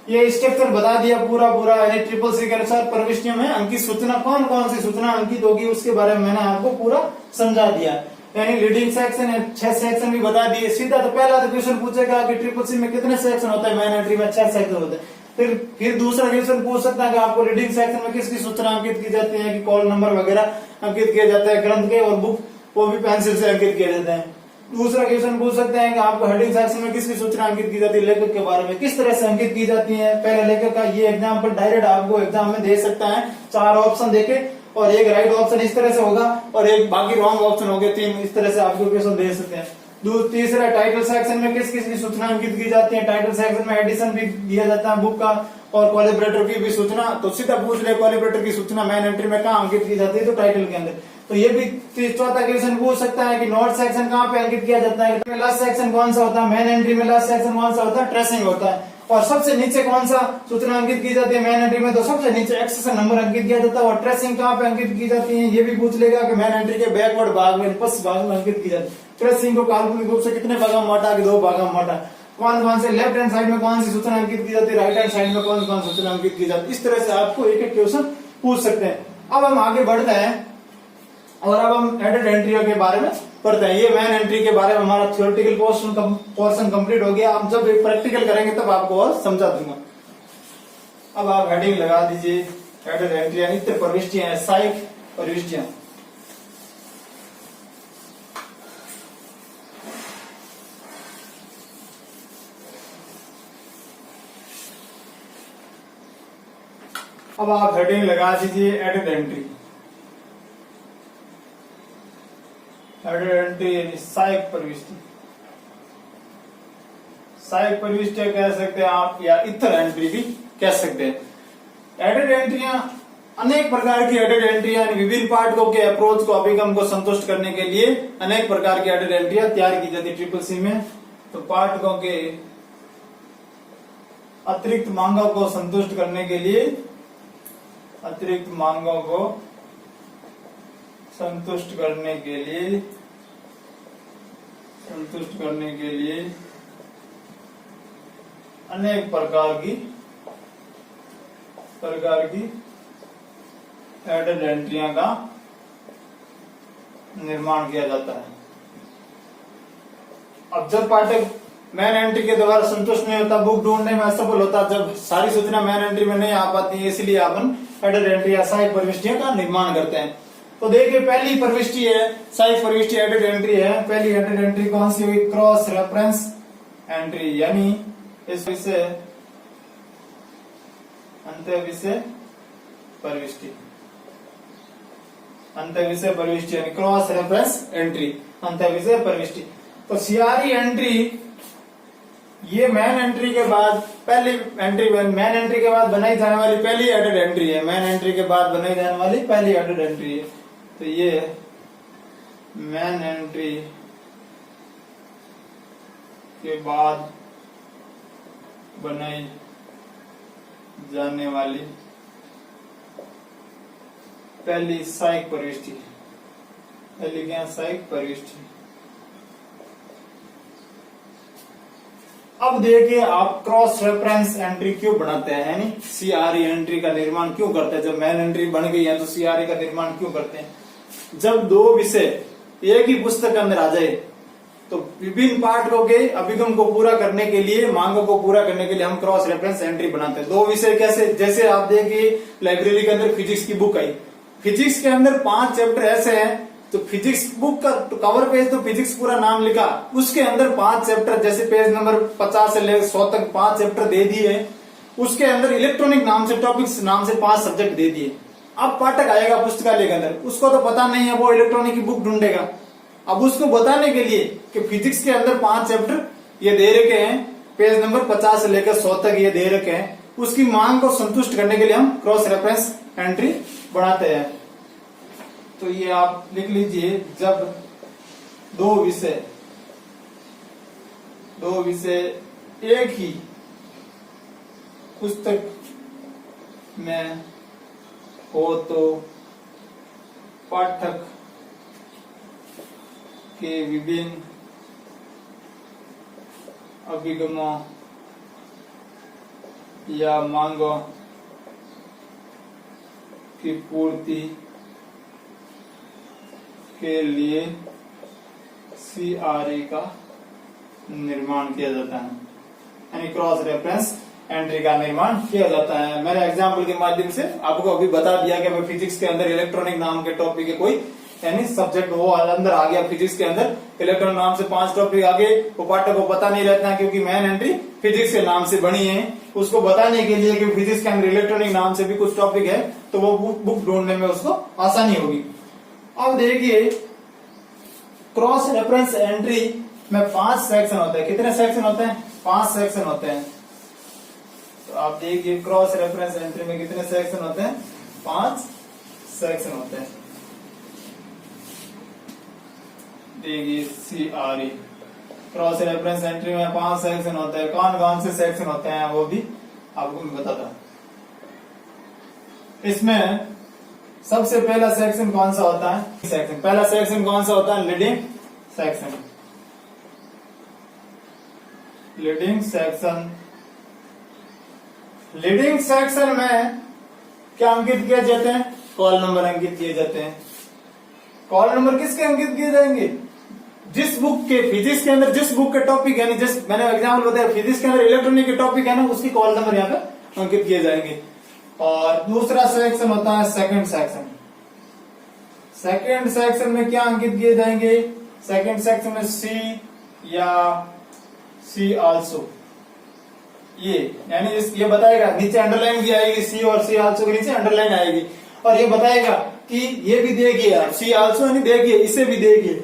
ये स्ट्रक्चर बता दिया पूरा यानी ट्रिपल सी के अनुसार प्रविष्टियों में अंकित सूचना कौन कौन सी सूचना अंकित होगी उसके बारे में मैंने आपको पूरा समझा दिया। यानी लीडिंग सेक्शन है, 6 सेक्शन भी बता दिए। सीधा तो पहला तो क्वेश्चन पूछेगा कि ट्रिपल सी में कितने सेक्शन होता है, मेन एंट्री में 6 सेक्शन होते हैं। फिर दूसरा क्वेश्चन पूछ सकता है कि आपको लीडिंग सेक्शन में किसकी सूचना अंकित की जाती है, कि कॉल नंबर वगैरह अंकित किया जाता है ग्रंथ के, और बुक वो भी पेंसिल से अंकित किए जाते हैं। दूसरा क्वेश्चन पूछ सकते हैं कि आपको हेडिंग सेक्शन में किसकी सूचना अंकित की जाती है, लेखक के बारे में किस तरह से अंकित की जाती है। पहले लेखक का ये एग्जाम्पल डायरेक्ट आपको एग्जाम में दे सकता है, 4 ऑप्शन देके और एक राइट ऑप्शन इस तरह से होगा और एक बाकी रॉन्ग ऑप्शन हो गए 3, इस तरह से आपको क्वेश्चन दे सकते हैं। तीसरा टाइटल सेक्शन में किस किस की सूचना अंकित की जाती है। टाइटल सेक्शन में एडिशन भी दिया जाता है बुक का और कोलैबोरेटर की भी सूचना। तो सीधा पूछ ले कोलैबोरेटर की सूचना मेन एंट्री में कहाँ अंकित की जाती है, तो टाइटल के अंदर। तो ये भी चौथा क्वेश्चन पूछ सकता है कि नोट सेक्शन कहाँ पे अंकित किया जाता है, लास्ट सेक्शन कौन सा होता है, मेन एंट्री में लास्ट सेक्शन कौन सा होता है, ट्रेसिंग होता है। और सबसे नीचे कौन सा सूचना अंकित की जाती है मेन एंट्री में, तो सबसे नीचे एक्सेशन नंबर अंकित किया जाता है। और ट्रेसिंग कहाँ पे अंकित की जाती है ये भी पूछ लेगा कि मेन एंट्री के बैकवर्ड भाग में, पश्च भाग में अंकित की जाती है। ट्रेसिंग को काल्पनिक रूप से कितने भागों में बांटा, 2 भागों में बांटा। कौन से लेफ्ट हैंड साइड में कौन सी सूचना अंकित की जाती है, राइट हैंड साइड में कौन सूचना अंकित की जाती है। इस तरह से आपको एक एक क्वेश्चन पूछ सकते हैं। अब हम आगे बढ़ते हैं और अब हम एडेड एंट्रियों के बारे में पढ़ते हैं। ये मेन एंट्री के बारे में हमारा थ्योरेटिकल पोर्शन कंप्लीट हो गया। अब जब प्रैक्टिकल करेंगे तब आपको और समझा दूंगा। अब आप हेडिंग लगा दीजिए, एडेड एंट्रियां नित्य प्रविष्टियां, सहायक प्रविष्टियां। अब आप हेडिंग लगा दीजिए एडेड एंट्री। एडेड एंट्री सहायक प्रविष्टि, सहायक प्रविष्टियां कह सकते हैं आप, या इतर एंट्री भी कह सकते हैं। एडेड एंट्रियां अनेक प्रकार की एडेड एंट्रियां विभिन्न पाठकों के अप्रोच को, अभिगम को संतुष्ट करने के लिए अनेक प्रकार की एडेड एंट्रियां तैयार की जाती है ट्रिपल सी में। तो पाठकों के अतिरिक्त मांगों को संतुष्ट करने के लिए, अतिरिक्त मांगों को संतुष्ट करने के लिए अनेक प्रकार की एडेड एंट्रियां का निर्माण किया जाता है। अब जब पाठक मेन एंट्री के द्वारा संतुष्ट नहीं होता, बुक ढूंढने में असफल होता, जब सारी सूचना मेन एंट्री में नहीं आ पाती है, इसलिए अपन एडेड एंट्री या सहायक प्रविष्टियों का निर्माण करते हैं। तो देखिए पहली प्रविष्टि है सहायक प्रविष्टि, एडेड एंट्री है। पहली एडेड एंट्री कौन सी हुई, क्रॉस रेफरेंस एंट्री, यानी इस विषय अंत्य विषय प्रविष्टि, अंत्य विषय प्रविष्टि यानी क्रॉस रेफरेंस एंट्री, अंत्य विषय प्रविष्टि। तो सीआरई एंट्री ये मेन एंट्री के बाद पहली एंट्री, मेन एंट्री के बाद बनाई जाने वाली पहली एडेड एंट्री है। मेन एंट्री के बाद बनाई जाने वाली पहली एडेड एंट्री है। तो ये मेन एंट्री के बाद बनाई जाने वाली पहली सहायक प्रविष्टि, पहली क्या सहायक प्रविष्टि। अब देखिए आप क्रॉस रेफरेंस एंट्री क्यों बनाते हैं, यानी सीआरई एंट्री का निर्माण क्यों करते हैं। जब मेन एंट्री बन गई है तो सीआरई का निर्माण क्यों करते हैं। जब 2 विषय एक ही पुस्तक के अंदर आ जाए तो विभिन्न पाठकों के अभिगम को पूरा करने के लिए, मांगों को पूरा करने के लिए हम क्रॉस रेफरेंस एंट्री बनाते हैं। 2 विषय कैसे, जैसे आप देखिए लाइब्रेरी के अंदर फिजिक्स की बुक आई, फिजिक्स के अंदर 5 चैप्टर ऐसे हैं, तो फिजिक्स बुक का कवर पेज तो फिजिक्स पूरा नाम लिखा, उसके अंदर 5 चैप्टर, जैसे पेज नंबर 50 से लेकर 100 तक 5 चैप्टर दे दिए। उसके अंदर इलेक्ट्रॉनिक नाम से, टॉपिक्स नाम से 5 सब्जेक्ट दे दिए। अब पाठक आएगा पुस्तकालय के अंदर, उसको तो पता नहीं है, वो इलेक्ट्रॉनिक की बुक ढूंढेगा। अब उसको बताने के लिए कि फिजिक्स के अंदर 5 चैप्टर ये दे रखे हैं, पेज नंबर 50 से लेकर 100 तक ये दे रखे हैं, उसकी मांग को संतुष्ट करने के लिए हम क्रॉस रेफरेंस एंट्री बढ़ाते हैं। तो ये आप लिख लीजिए, जब 2 विषय दो विषय एक ही पुस्तक में हो तो पाठक के विभिन्न अभिगमों या मांगों की पूर्ति के लिए CRE का निर्माण किया जाता है, यानी क्रॉस रेफरेंस एंट्री का निर्माण किया जाता है। मैंने एग्जाम्पल के माध्यम से आपको अभी बता दिया कि मैं फिजिक्स के अंदर इलेक्ट्रॉनिक नाम के टॉपिक है कोई, यानी सब्जेक्ट वो अंदर आ गया फिजिक्स के अंदर, इलेक्ट्रॉनिक नाम से 5 टॉपिक आगे, वो पाठक को पता नहीं रहता है क्योंकि मेन एंट्री फिजिक्स के नाम से बनी है। उसको बताने के लिए कि फिजिक्स के अंदर इलेक्ट्रॉनिक नाम से भी कुछ टॉपिक है, तो वो बुक ढूंढने में उसको आसानी होगी। अब देखिए क्रॉस रेफरेंस एंट्री में 5 सेक्शन होते हैं। कितने सेक्शन होते हैं? 5 सेक्शन होते हैं। तो आप देखिए क्रॉस रेफरेंस एंट्री में कितने सेक्शन होते हैं? 5 सेक्शन होते हैं। देखिए CRE क्रॉस रेफरेंस एंट्री में 5 सेक्शन होते हैं। कौन कौन से सेक्शन होते हैं वो भी आपको मैं बताता हूं। इसमें सबसे पहला सेक्शन कौन सा होता है? सेक्शन पहला सेक्शन कौन सा होता है? Leading section. Leading section, leading section में क्या अंकित किए जाते हैं? कॉल नंबर अंकित किए जाते हैं। कॉल नंबर किसके अंकित किए जाएंगे? जिस बुक के फिजिक्स के अंदर जिस बुक के टॉपिक यानी जिस मैंने एग्जाम्पल बताया फिजिक्स के अंदर इलेक्ट्रॉनिक के टॉपिक है ना, उसकी कॉल नंबर यहाँ पे अंकित किए जाएंगे। और दूसरा सेक्शन होता है सेकंड सेक्शन। सेकंड सेक्शन में क्या अंकित किए जाएंगे? सेकंड सेक्शन में C या C आल्सो, ये यानी ये बताएगा, नीचे अंडरलाइन भी आएगी, C और C आल्सो के नीचे अंडरलाइन आएगी, और ये बताएगा कि ये भी देखिए आप C आल्सो नहीं देखिए, इसे भी देखिए।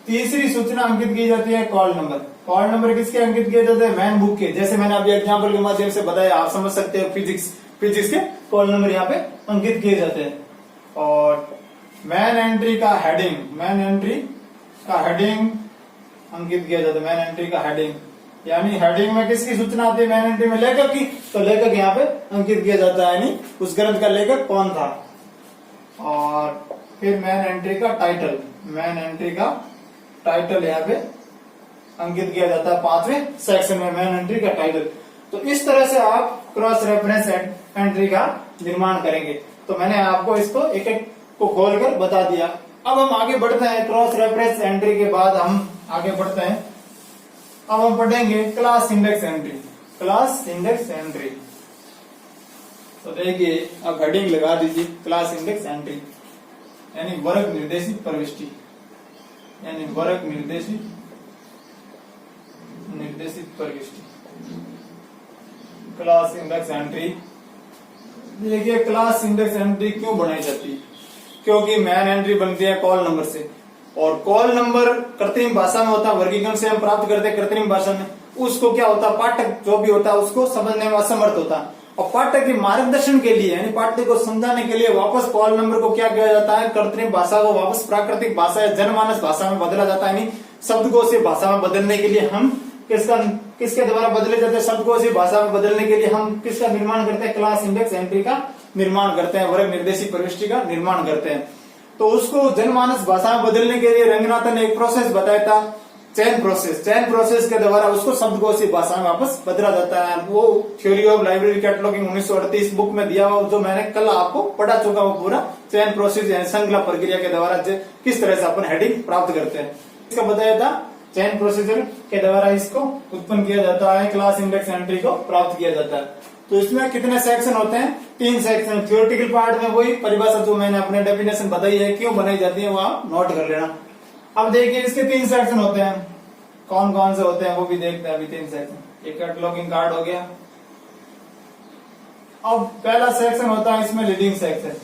तीसरी सूचना अंकित की जाती है कॉल नंबर। कॉल नंबर किसके अंकित किए जाते हैं? मैन बुक के। जैसे मैंने अभी एग्जाम्पल के माध्यम से बताया, आप समझ सकते हो फिजिक्स के कॉल नंबर यहाँ पे अंकित किए जाते हैं। और मैन एंट्री का हेडिंग, मैन एंट्री का हेडिंग अंकित किया जाता है। मैन एंट्री का हेडिंग यानी हेडिंग में किसकी सूचना आती है? मैन एंट्री में लेखक की, तो लेखक यहाँ पे अंकित किया जाता है, यानी उस ग्रंथ का लेखक कौन था। और फिर मैन एंट्री का टाइटल, मैन एंट्री का टाइटल यहाँ पे अंकित किया जाता है 5वें सेक्शन में, मैन एंट्री का टाइटल। तो इस तरह से आप क्रॉस रेफरेंस एंट्री का निर्माण करेंगे। तो मैंने आपको इसको एक एक को खोलकर बता दिया। अब हम आगे बढ़ते हैं। क्रॉस रेफरेंस एंट्री के बाद हम आगे बढ़ते हैं। अब हम पढ़ेंगे class index entry. Class index entry, तो देखिए अब हेडिंग लगा दीजिए क्लास इंडेक्स एंट्री, यानी वर्ग निर्देशित प्रविष्टि, यानी वर्ग निर्देशित प्रविष्टि, क्लास इंडेक्स एंट्री। देखिए क्लास इंडेक्स एंट्री क्यों बनाई जाती है? क्योंकि मैन एंट्री बनती है कॉल नंबर से, और कॉल नंबर कृत्रिम भाषा में होता है, वर्गीकरण से हम प्राप्त करते हैं कृत्रिम भाषा में। उसको क्या होता है, पाठक जो भी होता है उसको समझने में असमर्थ होता है, और पाठक के मार्गदर्शन के लिए यानी पाठक को समझाने के लिए वापस कॉल नंबर को क्या किया जाता है, कृत्रिम भाषा को वापस प्राकृतिक भाषा या जनमानस भाषा में बदला जाता है। यानी शब्दकोश भाषा में बदलने के लिए हम किसके द्वारा बदले जाते हैं? शब्दकोश भाषा में बदलने के लिए हम किसका निर्माण करते हैं? क्लास इंडेक्स एंट्री का निर्माण करते हैं, वर्ग निर्देशित प्रविष्टि का निर्माण करते हैं। तो उसको जनमानस भाषा में बदलने के लिए रंगनाथन ने एक प्रोसेस बताया था, चैन प्रोसेस। चैन प्रोसेस के द्वारा उसको शब्दकोशी भाषा में वापस बदला जाता है। वो theory of library cataloguing 1938 book में दिया हुआ, जो मैंने कल आपको पढ़ा चुका हूँ पूरा। चैन प्रोसेस यानी श्रृंखला प्रक्रिया के द्वारा किस तरह से अपन हेडिंग प्राप्त करते हैं, इसका बताया था। चैन प्रोसीजर के द्वारा इसको उत्पन्न किया जाता है, क्लास इंडेक्स एंट्री को प्राप्त किया जाता है। तो इसमें कितने सेक्शन होते हैं? 3 सेक्शन। थ्योरेटिकल पार्ट में वही परिभाषा जो मैंने अपने डेफिनेशन बताई है, क्यों बनाई जाती है, वो आप नोट कर लेना। अब देखिए इसके 3 सेक्शन होते हैं, कौन कौन से होते हैं वो भी देखते हैं अभी। 3 सेक्शन। एक कैटलॉगिंग कार्ड हो गया। अब पहला सेक्शन होता है इसमें लीडिंग सेक्शन।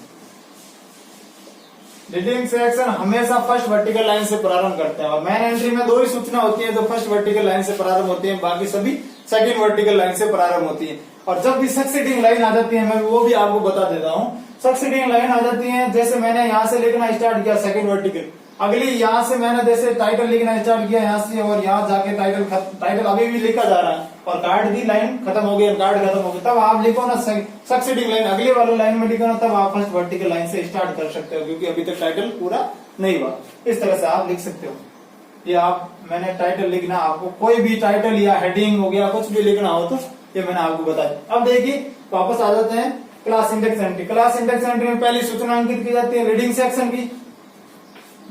लीडिंग सेक्शन हमेशा फर्स्ट वर्टिकल लाइन से प्रारंभ करते हैं, और मैन एंट्री में 2 ही सूचना होती है जो फर्स्ट वर्टिकल लाइन से प्रारंभ होती है, बाकी सभी सेकंड वर्टिकल लाइन से प्रारंभ होती है। और जब भी सक्सीडिंग लाइन आ जाती है, मैं वो भी आपको बता देता हूँ। सक्सीडिंग लाइन आ जाती है, जैसे मैंने यहाँ से लिखना स्टार्ट किया सेकंड वर्टिकल, अगली यहाँ से मैंने जैसे टाइटल लिखना स्टार्ट किया यहाँ से, और यहाँ जाके टाइटल अभी भी लिखा जा रहा है, और कार्ड की लाइन खत्म हो गई, कार्ड खत्म हो गई, तब आप लिखो ना सक्सीडिंग लाइन, अगले वाले लाइन में लिखो ना, तब आप फर्स्ट वर्टिकल लाइन से स्टार्ट कर सकते हो, क्योंकि अभी तक टाइटल पूरा नहीं हुआ। इस तरह से आप लिख सकते हो। ये आप मैंने टाइटल लिखना, आपको कोई भी टाइटल या हेडिंग हो गया कुछ भी लिखना हो तो ये मैंने आपको बताया। अब देखिए वापस आ जाते हैं class index entry. Class index entry में पहली सूचना अंकित की जाती है रीडिंग सेक्शन की,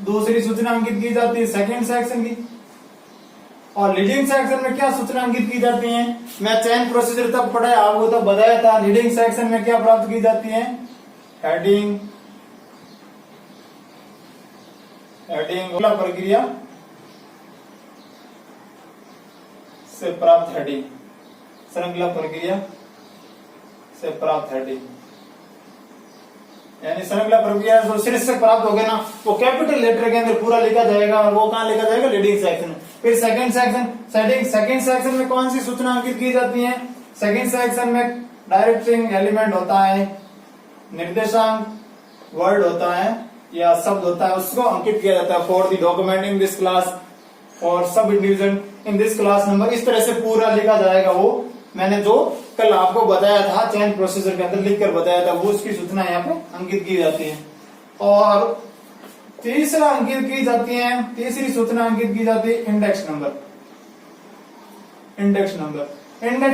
दूसरी सूचना अंकित की जाती है सेकंड सेक्शन की, और रीडिंग सेक्शन में क्या सूचना अंकित की जाती है, मैं चेन प्रोसीजर तक पढ़ाया आपको तब बताया था। रीडिंग सेक्शन में क्या प्राप्त की जाती है, हेडिंग प्रक्रिया से प्राप्त हेडिंग, श्रृंखला प्रक्रिया से प्राप्त हेडिंग, यानी श्रृंखला प्रक्रिया जो शीर्षक प्राप्त हो गया ना, वो कैपिटल लेटर के अंदर पूरा लिखा जाएगा, और वो कहाँ लिखा जाएगा, रीडिंग सेक्शन। फिर सेकंड सेक्शन में कौन सी सूचना अंकित की जाती है, सेकंड सेक्शन में डायरेक्टिंग एलिमेंट होता है, निर्देशांक वर्ड होता है या शब्द होता है, उसको अंकित किया जाता है। For the document in this class और subdivision in this class number, इस तरह से पूरा लिखा जाएगा। वो मैंने जो कल आपको बताया था चेन प्रोसीजर के अंदर लिखकर बताया था, वो उसकी सूचना यहाँ पे अंकित की जाती है। और तीसरा अंकित की जाती है, तीसरी सूचना अंकित की जाती है इंडेक्स नंबर। इंडेक्स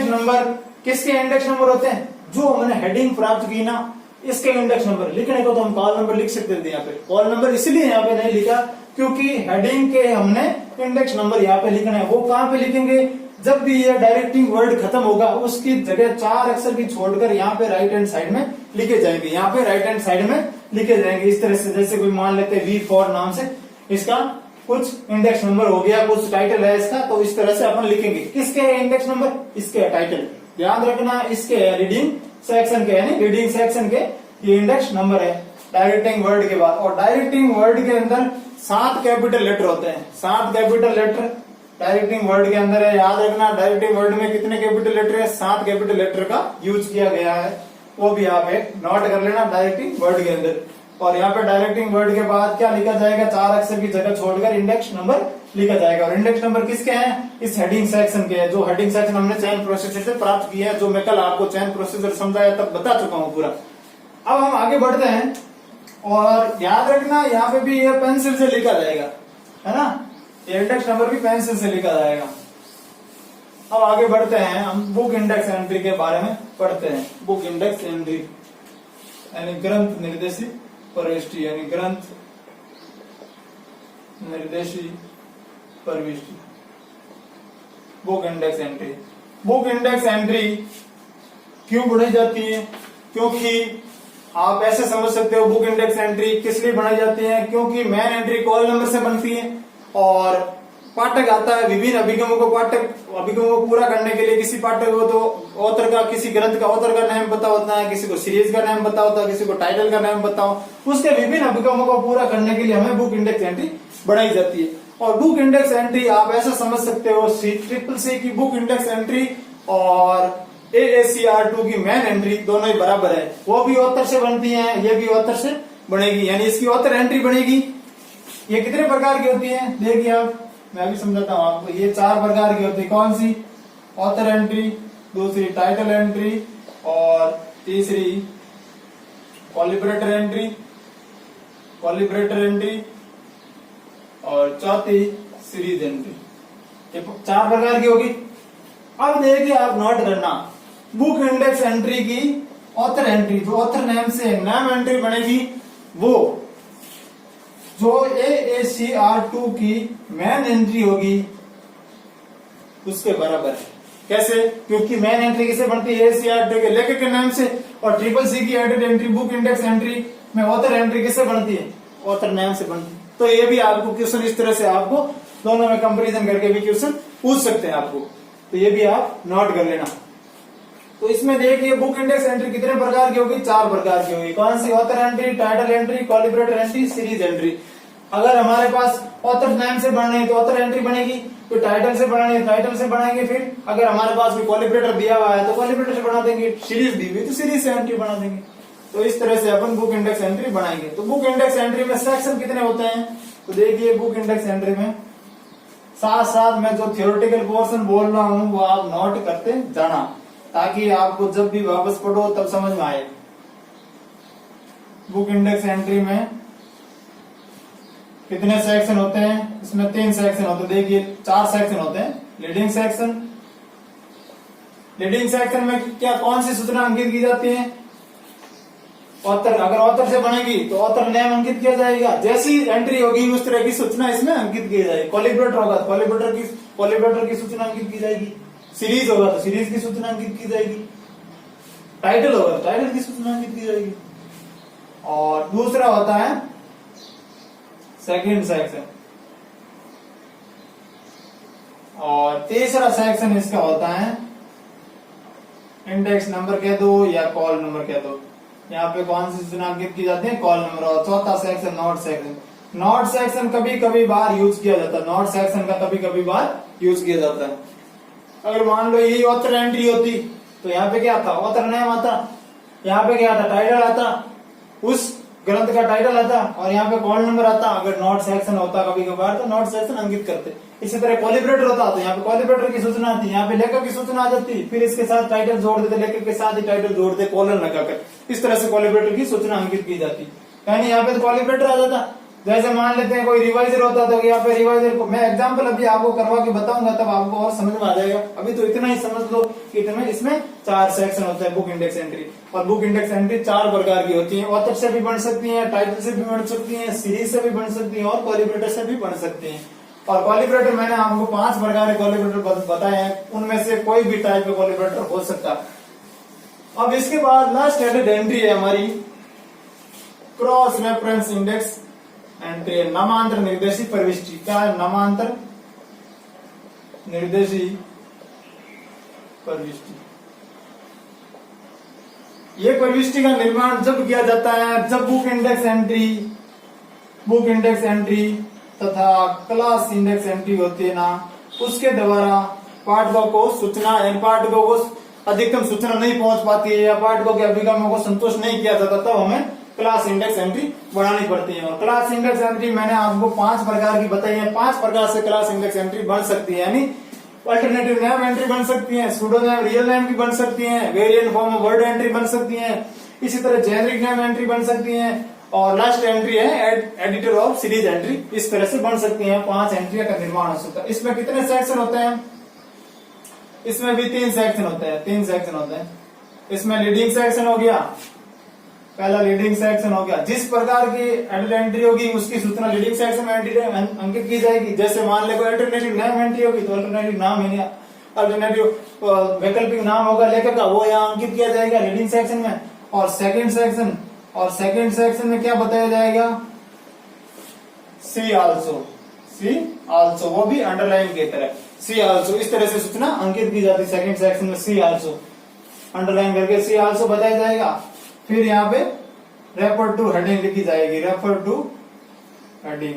नंबर किसके इंडेक्स नंबर होते हैं, जो हमने हेडिंग प्राप्त की ना, इसके इंडेक्स नंबर। लिखने को तो हम कॉल नंबर लिख सकते थे, यहाँ पे कॉल नंबर इसलिए यहाँ पे नहीं लिखा क्योंकि हेडिंग के हमने इंडेक्स नंबर यहाँ पे लिखना है। वो कहाँ पे लिखेंगे, जब भी ये डायरेक्टिंग वर्ड खत्म होगा उसकी जगह 4 अक्षर की छोड़कर यहाँ पे राइट हैंड साइड में लिखे जाएंगे, यहाँ पे राइट हैंड साइड में लिखे जाएंगे इस तरह से। जैसे कोई मान लेते हैं V4 नाम से, इसका कुछ इंडेक्स नंबर हो गया, कुछ टाइटल है इसका, तो इस तरह से अपन लिखेंगे। किसके है इंडेक्स नंबर, इसके है टाइटल, ध्यान रखना इसके है रीडिंग सेक्शन के, यानी रीडिंग सेक्शन के ये इंडेक्स नंबर है डायरेक्टिंग वर्ड के बाद। और डायरेक्टिंग वर्ड के अंदर 7 कैपिटल लेटर होते हैं, 7 कैपिटल लेटर डायरेक्टिंग वर्ड के अंदर है। याद रखना डायरेक्टिंग वर्ड में कितने कैपिटल लेटर है, 7 कैपिटल लेटर का यूज किया गया है, वो भी आप एक नोट कर लेना डायरेक्टिंग वर्ड के अंदर। और यहाँ पे डायरेक्टिंग वर्ड के बाद क्या लिखा जाएगा, 4 अक्षर की जगह छोड़कर इंडेक्स नंबर लिखा जाएगा। और इंडेक्स नंबर किसके हैं, इस हेडिंग सेक्शन के हैं, जो हेडिंग सेक्शन हमने चेन प्रोसीजर से प्राप्त किया है, जो मैं कल आपको चेन प्रोसीजर समझाया तब बता चुका हूँ पूरा। अब हम आगे बढ़ते हैं, और याद रखना यहाँ पे भी ये पेंसिल से लिखा जाएगा, है ना, ये इंडेक्स नंबर भी पेंसिल से लिखा जाएगा। अब आगे बढ़ते हैं, हम बुक इंडेक्स एंट्री के बारे में पढ़ते हैं। बुक इंडेक्स एंट्री यानी ग्रंथ निर्देशी प्रविष्टि, यानी ग्रंथ निर्देशी प्रविष्टि, book index entry. Book index entry क्यों बनाई जाती है, क्योंकि आप ऐसे समझ सकते हो बुक इंडेक्स एंट्री किस लिए बनाई जाती है, क्योंकि मेन एंट्री कॉल नंबर से बनती है, और पाठक आता है विभिन्न अभिगमों को अभिगमों को पूरा करने के लिए। किसी पाठक को तो ऑथर का, किसी ग्रंथ का ऑथर का नाम पता होता है, किसी को सीरीज का नाम पता होता है, किसी को टाइटल का नाम पता हो, उसके विभिन्न अभिगमों को पूरा करने के लिए हमें बुक इंडेक्स एंट्री बनाई जाती है। और बुक इंडेक्स एंट्री आप ऐसा समझ सकते हो CCC की बुक इंडेक्स एंट्री और AACR2 की मेन एंट्री दोनों ही बराबर है। वो भी ऑथर से बनती है, ये भी ऑथर से बनेगी, यानी इसकी ऑथर एंट्री बनेगी। ये कितने प्रकार की होती है, देखिए आप, मैं अभी समझाता हूँ आपको। ये 4 प्रकार की होती है, कौन सी, ऑथर एंट्री, दूसरी टाइटल एंट्री, और तीसरी कॉलिबरेटर एंट्री, और चौथी सीरीज एंट्री। ये 4 प्रकार की होगी। अब देखिए आप नोट करना, बुक इंडेक्स एंट्री की ऑथर एंट्री, जो ऑथर नेम से नाम एंट्री बनेगी, वो जो AACR2 की मेन एंट्री होगी उसके बराबर है। कैसे, क्योंकि मेन एंट्री किसे बनती है, AACR2 के लेखक के नाम से, और CCC की edit entry book index entry में ऑथर एंट्री किसे बनती है, ऑथर नेम से बनती है। तो ये भी आपको क्वेश्चन इस तरह से आपको दोनों में कंपैरिजन करके भी क्वेश्चन पूछ सकते हैं आपको, तो ये भी आप नोट कर लेना। तो इसमें देखिए बुक इंडेक्स एंट्री कितने प्रकार की होगी, 4 प्रकार की होगी। कौन सी, author entry, title entry, collaborator entry, series entry. अगर हमारे पास ऑथर नेम से बननी है तो ऑथर एंट्री बनेगी, तो टाइटल से बनानी है टाइटल से बनाएंगे। फिर अगर हमारे पास भी कॉलिबरेटर दिया हुआ है तो कॉलिबरेटर से बना देंगे, सीरीज दी हुई तो सीरीज से एंट्री बना देंगे। तो इस तरह से अपन बुक इंडेक्स एंट्री बनाएंगे। तो बुक इंडेक्स एंट्री में सेक्शन कितने होते हैं, तो देखिए बुक इंडेक्स एंट्री में साथ साथ मैं जो थियोरेटिकल पोर्शन बोल रहा हूं वो आप नोट करते जाना, ताकि आपको जब भी वापस पढ़ो तब समझ में आए। बुक इंडेक्स एंट्री में कितने सेक्शन होते हैं? इसमें 3 सेक्शन होते हैं। देखिए 4 सेक्शन होते हैं। लीडिंग सेक्शन, लीडिंग सेक्शन में क्या कौन सी सूचना अंकित की जाती है? ऑथर, अगर ऑथर से बनेगी तो ऑथर नेम अंकित किया जाएगा। जैसी एंट्री होगी उस तरह की सूचना इसमें अंकित की जाएगी। कोलिब्रेटर होगा तो कोलिब्रेटर की सूचना अंकित की जाएगी। सीरीज होगा तो सीरीज की सूचना अंकित की जाएगी। टाइटल होगा तो टाइटल की सूचना अंकित की जाएगी। और दूसरा होता है सेकंड सेक्शन, और तीसरा सेक्शन इसका होता है इंडेक्स नंबर कह दो या कॉल नंबर कह दो। यहाँ पे कौन सी सूचना अंकित की जाती है? Call number. और चौथा section note section. Note section कभी कभी बार यूज किया जाता है। नोट सेक्शन का कभी कभी बार यूज किया जाता है। अगर मान लो यही ऑथर एंट्री होती तो यहाँ पे क्या था? ऑथर नेम आता, यहाँ पे क्या आता? टाइटल आता, उस ग्रंथ का टाइटल आता, और यहाँ पे कॉल नंबर आता। अगर नोट सेक्शन होता कभी कभार तो नोट सेक्शन अंकित करते। इसी तरह कोलिब्रेटर होता तो यहाँ पे कोलिब्रेटर की सूचना आती, यहाँ पे लेखक की सूचना आ जाती, फिर इसके साथ टाइटल जोड़ देते, लेखक के साथ ही टाइटल जोड़ दे कॉलर लगाकर। इस तरह से कोलिब्रेटर की सूचना अंकित की जाती। यानी यहाँ पे तो कोलिब्रेटर आ जाता। जैसे मान लेते हैं कोई रिवाइजर होता तो यहाँ पे रिवाइजर को मैं एग्जांपल अभी आपको करवा के बताऊंगा तब आपको और समझ में आ जाएगा। अभी तो इतना ही समझ लो कि इसमें 4 सेक्शन होता है बुक इंडेक्स एंट्री। और बुक इंडेक्स एंट्री 4 प्रकार की होती है। ऑथर से भी बन सकती है, टाइटल से भी बन सकती है, सीरीज से भी बन सकती है, और कोलिब्रेटर से भी बन सकती है। और कोलिब्रेटर मैंने आपको 5 प्रकार के कोलिब्रेटर बताए हैं, उनमें से कोई भी टाइप का कोलिब्रेटर हो सकता है। अब इसके बाद लास्ट एडेड एंट्री है हमारी क्रॉस रेफरेंस इंडेक्स एंट्री, नामांतर निर्देशी प्रविष्टि। क्या है? नामांतर निर्देशी प्रविष्टि। ये प्रविष्टि का निर्माण जब किया जाता है जब बुक इंडेक्स एंट्री तथा क्लास इंडेक्स एंट्री होती है ना, उसके द्वारा पाठकों को सूचना, पाठकों को अधिकतम सूचना नहीं पहुंच पाती है या पाठकों के अभिगमों को संतुष्ट नहीं किया जाता, तब हमें क्लास इंडेक्स एंट्री बढ़ानी पड़ती है। और क्लास इंडेक्स एंट्री मैंने आपको 5 प्रकार की बताई है। 5 प्रकार से क्लास इंडेक्स एंट्री बन सकती है। यानी अल्टरनेटिव नेम एंट्री बन सकती है, सूडो नेम, रियल नेम की बन सकती है, वेरिएंट फॉर्म वर्ड एंट्री बन सकती है, इसी तरह जेनरिक नेम एंट्री बन सकती है, और लास्ट एंट्री है एडिटर ऑफ सीरीज एंट्री। इस तरह से बन सकती है। 5 एंट्री का निर्माण हो सकता है। इसमें कितने सेक्शन होते हैं? इसमें भी 3 सेक्शन होते हैं। 3 सेक्शन होते हैं। इसमें लीडिंग सेक्शन हो गया, पहला लीडिंग सेक्शन हो गया। जिस प्रकार की एडिट एंट्री होगी उसकी सूचना लीडिंग सेक्शन में अंकित की जाएगी। जैसे मान ले कोई अल्टरनेटिव नेम एंट्री होगी तो अल्टरनेटिव नाम है, अल्टरनेटिव वैकल्पिक नाम होगा लेखक का, वो यहाँ अंकित किया जाएगा लीडिंग सेक्शन में। और सेकंड सेक्शन में क्या बताया जाएगा? सी आल्सो, वो भी अंडरलाइन की तरह सी आल्सो। इस तरह से सूचना अंकित की जाती है सेकंड सेक्शन में। सी आल्सो अंडरलाइन करके सी आल्सो बताया जाएगा। फिर यहाँ पे रेफर टू हेडिंग लिखी जाएगी। रेफर टू हेडिंग,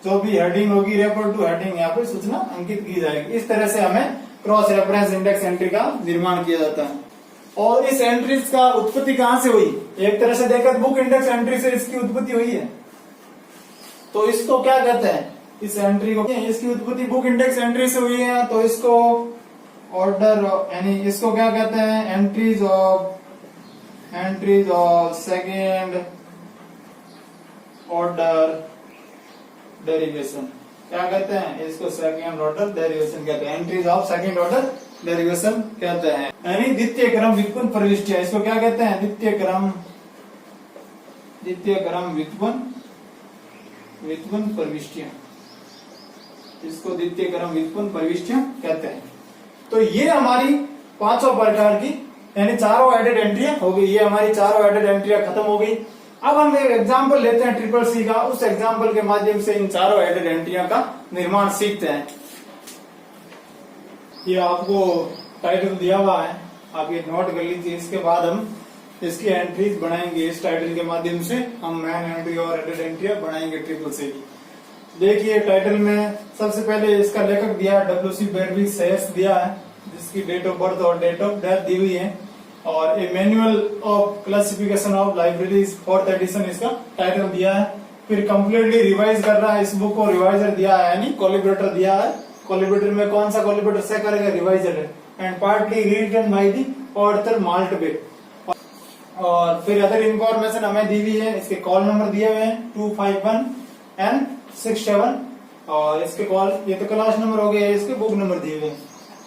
जो भी हेडिंग होगी रेफर टू हेडिंग यहाँ पे सूचना अंकित की जाएगी। इस तरह से हमें क्रॉस रेफरेंस इंडेक्स एंट्री का निर्माण किया जाता है। और इस एंट्रीज का उत्पत्ति कहाँ से हुई? एक तरह से देखकर बुक इंडेक्स एंट्री से इसकी उत्पत्ति हुई है। तो इसको क्या कहते हैं? इस एंट्री को, इसकी उत्पत्ति बुक इंडेक्स एंट्री से हुई है, तो इसको ऑर्डर, यानी इसको क्या कहते हैं? Entries of second order derivation. क्या कहते हैं इसको? सेकेंड ऑर्डर डेरिवेशन कहते हैं। Entries of second order derivation कहते हैं, यानी द्वितीय क्रम व्युत्पन्न प्रविष्टियां। इसको क्या कहते हैं? द्वितीय क्रम व्युत्पन्न प्रविष्टियां। इसको द्वितीय क्रम व्युत्पन्न प्रविष्टियां कहते हैं। तो ये हमारी 5 प्रकार की, यानी 4 एडेड एंट्रियां हो गई। ये हमारी 4 एडेड एंट्रियां खत्म हो गई। अब हम एक एग्जाम्पल लेते हैं ट्रिपल सी का। उस एग्जाम्पल के माध्यम से इन 4 एडेड एंट्रियां का निर्माण सीखते हैं। ये आपको टाइटल दिया हुआ है, आप ये नोट कर लीजिए। इसके बाद हम इसकी एंट्रीज बनाएंगे। इस टाइटल के माध्यम से हम मेन एंट्री और एडेड एंट्रियां बनाएंगे ट्रिपल सी की। देखिए टाइटल में सबसे पहले इसका लेखक दिया है WC बेरविक सेयर्स दिया है, जिसकी डेट ऑफ बर्थ और डेट ऑफ डेथ दी हुई है। और a manual of classification of libraries 4th edition इसका टाइटल दिया है। फिर कंप्लीटली रिवाइज कर रहा है, इस बुक को रिवाइजर दिया है यानी कोलिब्रेटर दिया है। कोलिब्रेटर में कौन सा कोलिब्रेटर से करेगा, रिवाइजर है। And partly rewritten by the author Maltby. और फिर अदर इंफॉर्मेशन हमें दी हुई है, इसके कॉल नंबर दिए हुए हैं 251 एंड 67 और इसके कॉल, ये तो क्लास नंबर हो गया, इसके बुक नंबर दिए हुए हैं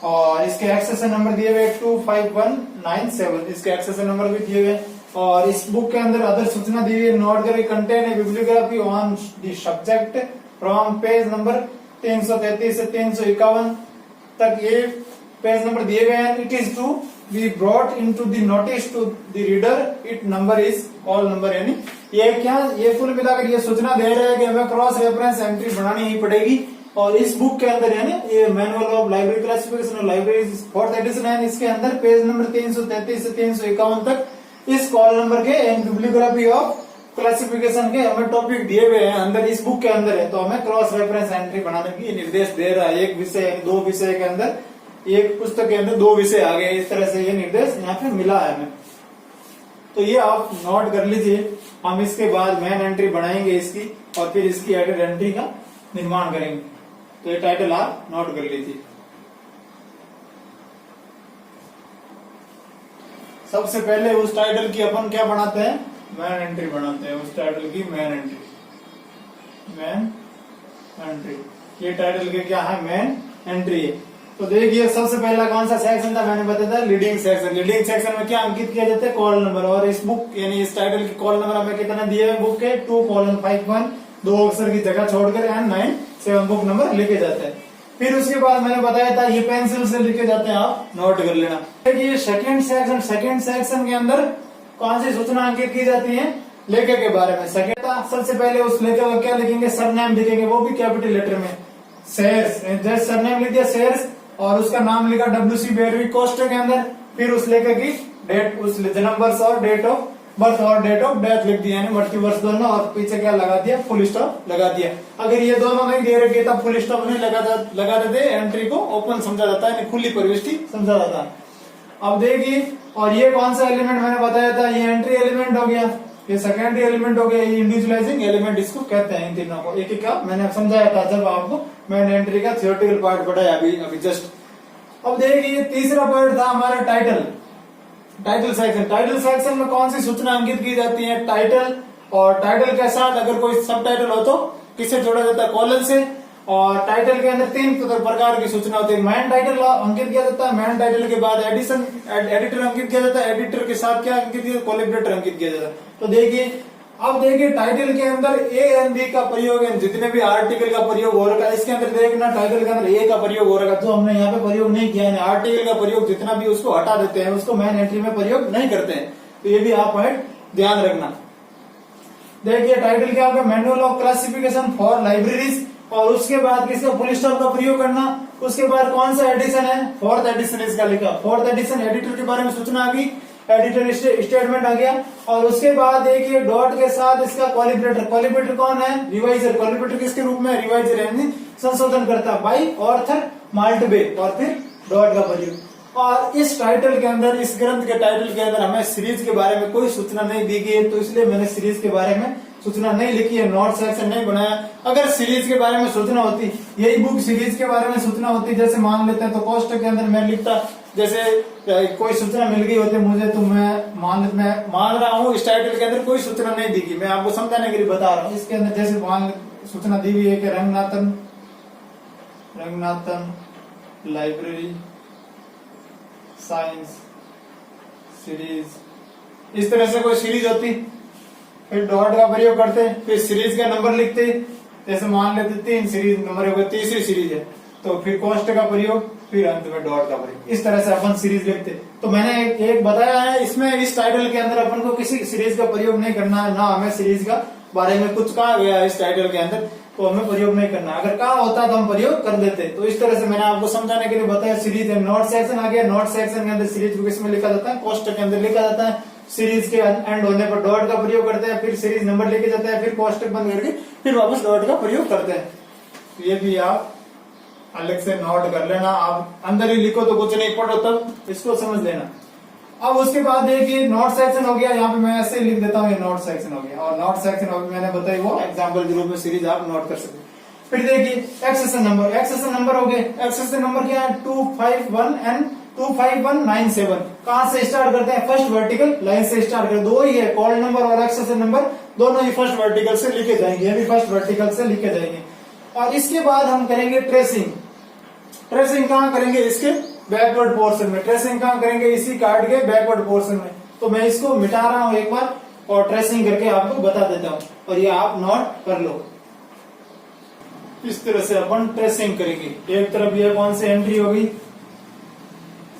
और इसके एक्सेशन नंबर दिए हुए 25197, इसके एक्सेशन नंबर भी दिए हुए। और इस बुक के अंदर अदर सूचना दी हुई है, नोट करें contain a bibliography on the subject from page number 333 से 351 तक ये पेज नंबर दिए गए हैं। It is to be brought into the notice to the reader, it number is call number, यानी ये क्या, ये कुल मिलाकर ये सूचना दे रहे हैं कि हमें क्रॉस रेफरेंस एंट्री बनानी ही पड़ेगी। और इस बुक के अंदर यानी ये मैनुअल ऑफ लाइब्रेरी क्लासिफिकेशन और लाइब्रेरी 4th एडिशन है, इसके अंदर पेज नंबर 333 से 351 तक इस कॉल नंबर के एंड बिब्लियोग्राफी ऑफ क्लासिफिकेशन के हमें टॉपिक दिए हुए हैं अंदर, इस बुक के अंदर है। तो हमें क्रॉस रेफरेंस एंट्री बनाने की निर्देश दे रहा है। एक विषय यानी 2 विषय के अंदर, एक पुस्तक के अंदर 2 विषय आ गए, इस तरह से ये निर्देश यहाँ पे मिला है हमें। तो ये आप नोट कर लीजिए। हम इसके बाद मेन एंट्री बनाएंगे इसकी और फिर इसकी एडिट एंट्री का निर्माण करेंगे। तो ये टाइटल आप नोट कर लीजिए। सबसे पहले उस टाइटल की अपन क्या बनाते हैं, मेन एंट्री बनाते हैं। उस टाइटल की मेन एंट्री, मेन एंट्री, ये टाइटल के क्या है, मेन एंट्री है। तो देखिए सबसे पहला कौन सा सेक्शन था, मैंने बताया था लीडिंग सेक्शन। लीडिंग सेक्शन में क्या अंकित किया जाता है, कॉल नंबर। और इस बुक यानी इस टाइटल की कॉल नंबर हमें कितना दिए हैं बुक के, 2:51, 2 अक्षर की जगह छोड़कर एंड 9-7 बुक नंबर लिखे जाते हैं। फिर उसके बाद मैंने बताया था ये पेंसिल से लिखे जाते हैं, आप नोट कर लेना। देखिए सेकंड सेक्शन के अंदर कौन सी सूचना अंकित की जाती है, लेखक के बारे में। सेकंड सबसे पहले उस लेखक का क्या लिखेंगे, सरनेम लिखेंगे, वो भी कैपिटल लेटर में। शेयर्स, जैसे सरनेम लिख दिया शेयर्स और उसका नाम लिखा WC बेरवी कोष्टक के अंदर। फिर उस लेखक की डेट, उस जन्म वर्ष और डेट ऑफ बर्थ और डेट ऑफ डेथ लिख दिया, यानी मृत्यु वर्ष दोनों, और पीछे क्या लगा दिया, फुल स्टॉप लगा दिया। अगर ये दोनों नहीं दे रखे तब फुल स्टॉप नहीं लगा देते, एंट्री को ओपन समझा जाता है, यानी खुली प्रविष्टि समझा जाता है। अब देखिए, और ये कौन सा एलिमेंट मैंने बताया था, ये एंट्री एलिमेंट हो गया, ये सेकेंडरी एलिमेंट हो गया, ये इंडिविजुअलाइजिंग एलिमेंट इसको कहते हैं। इन तीनों को एक एक का मैंने समझाया था जब आपको मैंने एंट्री का थियोरेटिकल पार्ट पढ़ाया अभी जस्ट। अब देखिए तीसरा पार्ट था हमारा टाइटल सेक्शन। टाइटल सेक्शन में कौन सी सूचना अंकित की जाती है, टाइटल, और टाइटल के साथ अगर कोई सब टाइटल हो तो किससे जोड़ा जाता है, कॉलन से। और टाइटल के अंदर 3 प्रकार की सूचना होती है। मैन टाइटल अंकित किया जाता है, मैन टाइटल के बाद एडिटर अंकित किया जाता है, एडिटर के साथ क्या अंकित किया, कोलिब्रेटर अंकित किया जाता है। तो देखिए, अब देखिए टाइटल के अंदर ए एंड बी का प्रयोग है, जितने भी आर्टिकल का प्रयोग हो रखा है इसके अंदर देखना, टाइटल के अंदर ए का प्रयोग हो रखा है, जो हमने यहाँ पे प्रयोग नहीं किया है। आर्टिकल का प्रयोग जितना भी उसको हटा देते हैं, उसको मेन एंट्री में प्रयोग नहीं करते हैं। तो ये भी आप ध्यान रखना। देखिए टाइटल क्या होगा, manual of classification for libraries, और उसके बाद किसका, फुल स्टॉप का प्रयोग करना। उसके बाद कौन सा एडिशन है, 4th एडिशन इसका लिखा, 4th एडिशन, एडिटर के बारे में सूचना आ गई, एडिटर स्टेटमेंट आ गया। और उसके बाद देखिए डॉट के साथ इसका कोलिब्रेटर, कोलिब्रेटर कौन है, रिवाइजर। कोलिब्रेटर किसके रूप में, रिवाइजर यानी संशोधन करता बाई ऑर्थर माल्टबे, और फिर डॉट का प्रयोग। और इस टाइटल के अंदर, इस ग्रंथ के टाइटल के अंदर हमें सीरीज के बारे में कोई सूचना नहीं दी गई है, तो इसलिए मैंने सीरीज के बारे में सूचना नहीं लिखी है, नोट सेक्शन नहीं बनाया। अगर सीरीज के बारे में सूचना होती, यही बुक सीरीज के बारे में सूचना होती, जैसे मान लेते हैं तो कोष्टक के अंदर मैं लिखता, जैसे कोई सूचना मिल गई होती मुझे, तो मैं मान रहा हूँ इस टाइटल के अंदर कोई सूचना नहीं दी गई, मैं आपको समझाने के लिए बता रहा हूँ। इसके अंदर जैसे सूचना दी हुई है कि रंगनाथन लाइब्रेरी साइंस सीरीज, इस तरह से कोई सीरीज होती, फिर डॉट का प्रयोग करते, फिर सीरीज का नंबर लिखते, जैसे मान लेते 3 सीरीज नंबर होगा, तीसरी सीरीज है तो फिर कोष्टक का प्रयोग, फिर अंत में डॉट का प्रयोग, इस तरह से अपन सीरीज लिखते। तो मैंने एक बताया है, इसमें इस टाइटल के अंदर अपन को किसी सीरीज का प्रयोग नहीं करना है, ना हमें सीरीज का बारे में कुछ कहा गया है इस टाइटल के अंदर, तो हमें प्रयोग नहीं करना। अगर कहा होता तो हम प्रयोग कर देते। तो इस तरह से मैंने आपको समझाने के लिए बताया। सीरीज है, नोट सेक्शन आ गया, नोट सेक्शन के अंदर सीरीज को किसमें लिखा जाता है, कोष्टक के अंदर लिखा जाता है। सीरीज के एंड होने पर डॉट का प्रयोग करते हैं, फिर सीरीज नंबर लेके जाते हैं, फिर कोष्टक बंद करके फिर वापस डॉट का प्रयोग करते हैं। तो ये भी आप अलग से नोट कर लेना, आप अंदर ही लिखो तो कुछ नहीं, पढ़ो तब इसको समझ लेना। अब उसके बाद देखिए नोट सेक्शन हो गया, यहाँ पे मैं ऐसे लिख देता हूँ, ये नोट सेक्शन हो गया। और नोट सेक्शन हो गया, मैंने बताई वो एग्जाम्पल के रूप में सीरीज आप नोट कर सकते हैं। फिर देखिए एक्सेशन नंबर हो गए। एक्सेशन नंबर क्या है, 251 एंड 25197। कहां से स्टार्ट करते हैं, फर्स्ट वर्टिकल लाइन से स्टार्ट करते, दो ही है, कॉल नंबर और एक्सेशन नंबर दोनों ही फर्स्ट वर्टिकल से लिखे जाएंगे, ये भी फर्स्ट वर्टिकल से लिखे जाएंगे। और इसके बाद हम करेंगे ट्रेसिंग। ट्रेसिंग कहां करेंगे, इसके बैकवर्ड पोर्शन में। ट्रेसिंग कहां करेंगे, इसी कार्ड के बैकवर्ड पोर्शन में। तो मैं इसको मिटा रहा हूं एक बार और ट्रेसिंग करके आपको बता देता हूं, और ये आप नोट कर लो। इस तरह से अपन ट्रेसिंग करेंगे। एक तरफ ये कौन सी एंट्री होगी,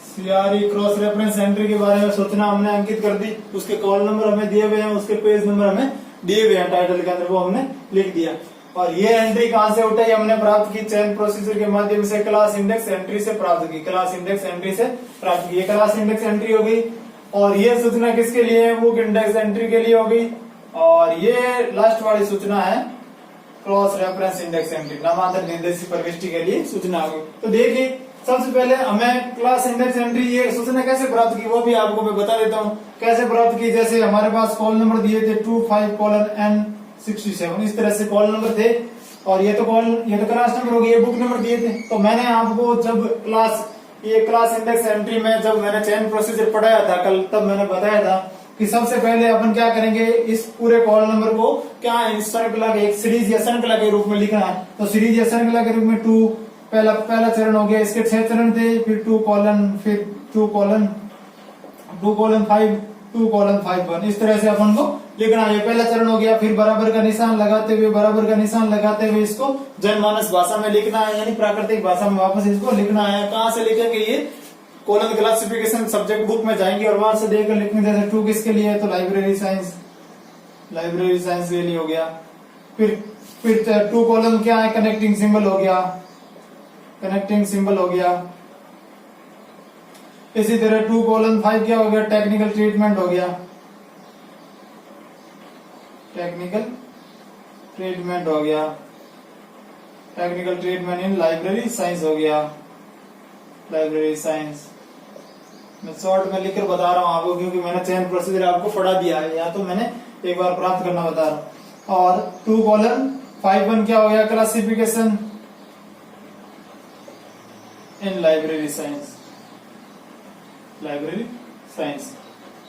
सीआरई क्रॉस रेफरेंस एंट्री के बारे में सोचना हमने अंकित कर दी, उसके कॉल नंबर हमें दिए हुए हैं, उसके पेज नंबर हमें दिए हुए हैं टाइटल के अंदर, वो हमने लिख दिया। और ये एंट्री कहां से उठाई, हमने प्राप्त की चेन प्रोसीजर के माध्यम से, क्लास इंडेक्स एंट्री से प्राप्त की, क्लास इंडेक्स एंट्री से प्राप्त की। ये क्लास इंडेक्स एंट्री हो गई। और ये सूचना किसके लिए है, बुक इंडेक्स एंट्री के लिए होगी। और ये लास्ट वाली सूचना है क्रॉस रेफरेंस इंडेक्स एंट्री, नामांतर निर्देशित प्रविष्टि के लिए सूचना होगी। तो देखिए सबसे पहले हमें क्लास इंडेक्स एंट्री ये सूचना कैसे प्राप्त की, वो भी आपको मैं बता देता हूँ कैसे प्राप्त की। जैसे हमारे पास कॉल नंबर दिए थे 25:N67, इस तरह से कॉल नंबर थे। और ये तो क्लास नंबर हो गया, ये बुक नंबर दिए थे। तो मैंने आपको जब क्लास इंडेक्स एंट्री में जब मैंने चेन प्रोसीजर पढ़ाया था कल, तब मैंने बताया था कि सबसे पहले अपन क्या करेंगे, इस पूरे कॉल नंबर को क्या श्रृंखला के एक सीरीज या श्रृंखला के रूप में लिखना है। तो सीरीज या श्रृंखला के रूप में पहला चरण हो गया, इसके 6 चरण थे, फिर 2:5:1, इस तरह से अपन को लिखना है। पहला चरण हो गया। फिर बराबर का निशान लगाते हुए इसको जनमानस भाषा में लिखना है, यानी प्राकृतिक भाषा में वापस इसको लिखना है। कहाँ से लिखेंगे, ये कॉलम क्लासिफिकेशन सब्जेक्ट बुक में जाएंगे और वहां से देखकर लिखने। जैसे 2 किसके लिए है, तो लाइब्रेरी साइंस के लिए हो गया। फिर 2 कॉलम क्या है, कनेक्टिंग सिंबल हो गया। इसी तरह 2:5 क्या हो गया, टेक्निकल ट्रीटमेंट हो गया। टेक्निकल ट्रीटमेंट इन लाइब्रेरी साइंस हो गया। लाइब्रेरी साइंस मैं शॉर्ट में लिखकर बता रहा हूं आपको, क्योंकि मैंने चेन प्रोसीजर आपको पढ़ा दिया है, या तो मैंने एक बार प्राप्त करना बता रहा हूं। और 2:5:1 क्या हो गया, क्लासिफिकेशन इन लाइब्रेरी साइंस,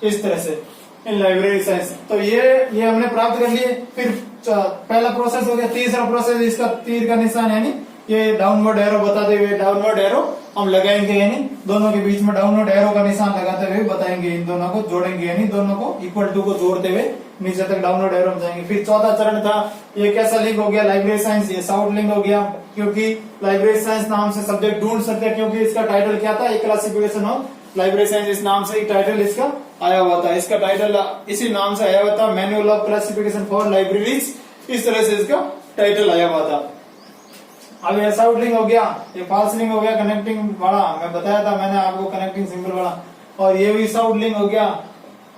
इस तरह से इन लाइब्रेरी साइंस। तो ये हमने प्राप्त कर लिए। फिर पहला प्रोसेस हो गया। तीसरा प्रोसेस, इसका तीर का निशान यानी ये डाउनवर्ड एरो बताते हुए, डाउनवर्ड एरो हम लगाएंगे, यानी दोनों के बीच में डाउनवर्ड एरो का निशान लगाते हुए बताएंगे, इन दोनों को जोड़ेंगे, यानी दोनों को इक्वल टू को जोड़ते हुए नीचे तक डाउनवर्ड एरो में जाएंगे। फिर चौथा चरण था, ये कैसा लिंक हो गया, लाइब्रेरी साइंस, ये साउथ लिंक हो गया, क्योंकि लाइब्रेरी साइंस नाम से सब्जेक्ट ढूंढ सकते हैं, क्योंकि इसका टाइटल क्या था, एक क्लासिफिकेशन ऑफ लाइब्रेरी साइंस, इस नाम से ही टाइटल इसका आया हुआ था। इसका टाइटल इसी नाम से आया हुआ था, manual of classification for libraries, इस तरह से इसका टाइटल आया हुआ था। अब ये साउथ लिंक हो गया, ये फॉल्स लिंक हो गया, कनेक्टिंग वाला मैं बताया था मैंने आपको, कनेक्टिंग सिंबल वाला। और ये भी साउथ लिंक हो गया,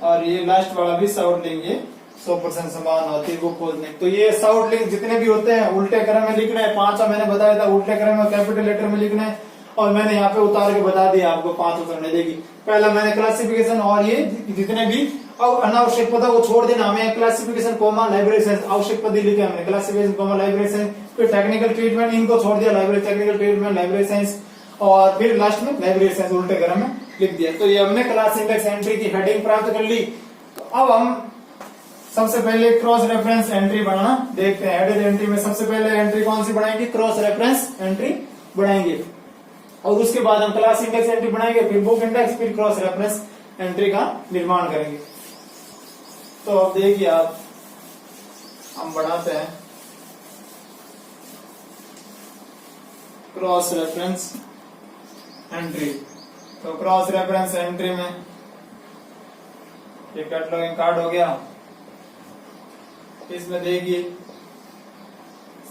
और ये लास्ट वाला भी साउथ लिंक, ये 100% समान होती है वो खोज लिंक। तो ये साउथ लिंक जितने भी होते हैं उल्टे क्रम में लिखना है। 5 मैंने बताया था उल्टे क्रम में कैपिटल लेटर में लिखना है, और मैंने यहाँ पे उतार के बता दिया आपको 5 करने देगी। पहला मैंने क्लासिफिकेशन, और ये जितने भी अनावश्यक पद वो छोड़ देना, हमें क्लासिफिकेशन कोमा लाइब्रेरी साइंस, आवश्यक पद लिखे हमने क्लासिफिकेशन कोमा लाइब्रेरी साइंस। फिर टेक्निकल ट्रीटमेंट, इनको छोड़ दिया, library technical treatment library science, और फिर लास्ट में लाइब्रेरी साइंस उल्टे क्रम में लिख दिया। तो ये हमने क्लास इंडेक्स एंट्री की हेडिंग प्राप्त कर ली। अब हम सबसे पहले क्रॉस रेफरेंस एंट्री बनाना देखते हैं। हेडेड एंट्री में सबसे पहले एंट्री कौन सी बनाएंगे, क्रॉस रेफरेंस एंट्री बनाएंगे, और उसके बाद हम क्लास इंडेक्स एंट्री बनाएंगे, फिर बुक इंडेक्स, फिर क्रॉस रेफरेंस एंट्री का निर्माण करेंगे। तो अब देखिए आप, हम बढ़ाते हैं क्रॉस रेफरेंस एंट्री। तो क्रॉस रेफरेंस एंट्री में ये कैटलॉगिंग कार्ड हो गया। इसमें देखिए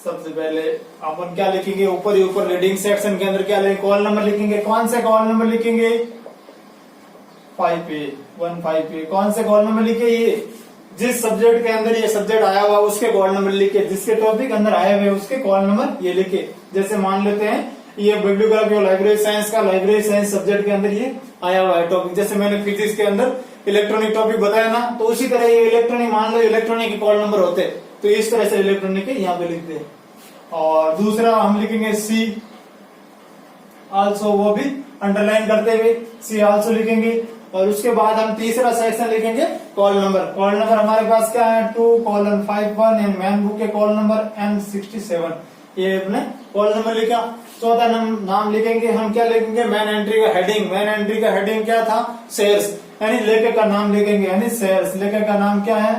सबसे पहले अपन क्या लिखेंगे, ऊपर ही ऊपर रीडिंग सेक्शन के अंदर क्या लिखेंगे, कॉल नंबर लिखेंगे। कौन से कॉल नंबर लिखेंगे, 15A। कौन से कॉल नंबर लिखे, ये जिस सब्जेक्ट के अंदर ये सब्जेक्ट आया हुआ उसके कॉल नंबर लिखे, जिसके टॉपिक अंदर आए हुए उसके कॉल नंबर ये लिखे। जैसे मान लेते हैं ये बिब्लियोग्राफी और लाइब्रेरी साइंस का लाइब्रेरी साइंस सब्जेक्ट के अंदर ये आया हुआ है टॉपिक। जैसे मैंने फिजिक्स के अंदर इलेक्ट्रॉनिक टॉपिक बताया ना, तो उसी तरह ये इलेक्ट्रॉनिक, मान लो इलेक्ट्रॉनिक के कॉल नंबर होते तो इस तरह से इलेक्ट्रॉनिक के यहाँ पे लिखते हैं। और दूसरा हम लिखेंगे सी आल्सो, वो भी अंडरलाइन करते हुए सी आल्सो लिखेंगे। और उसके बाद हम तीसरा सेक्शन लिखेंगे कॉल नंबर। कॉल नंबर हमारे पास क्या है 2:51 एंड मैन बुक के कॉल नंबर N67, ये अपने कॉल नंबर लिखा। चौथा नाम लिखेंगे हम, क्या लिखेंगे, मैन एंट्री का हेडिंग। मैन एंट्री का हेडिंग क्या था, शेयर्स, यानी लेखक का नाम लिखेंगे, यानी शेयर्स, लेखक का नाम क्या है,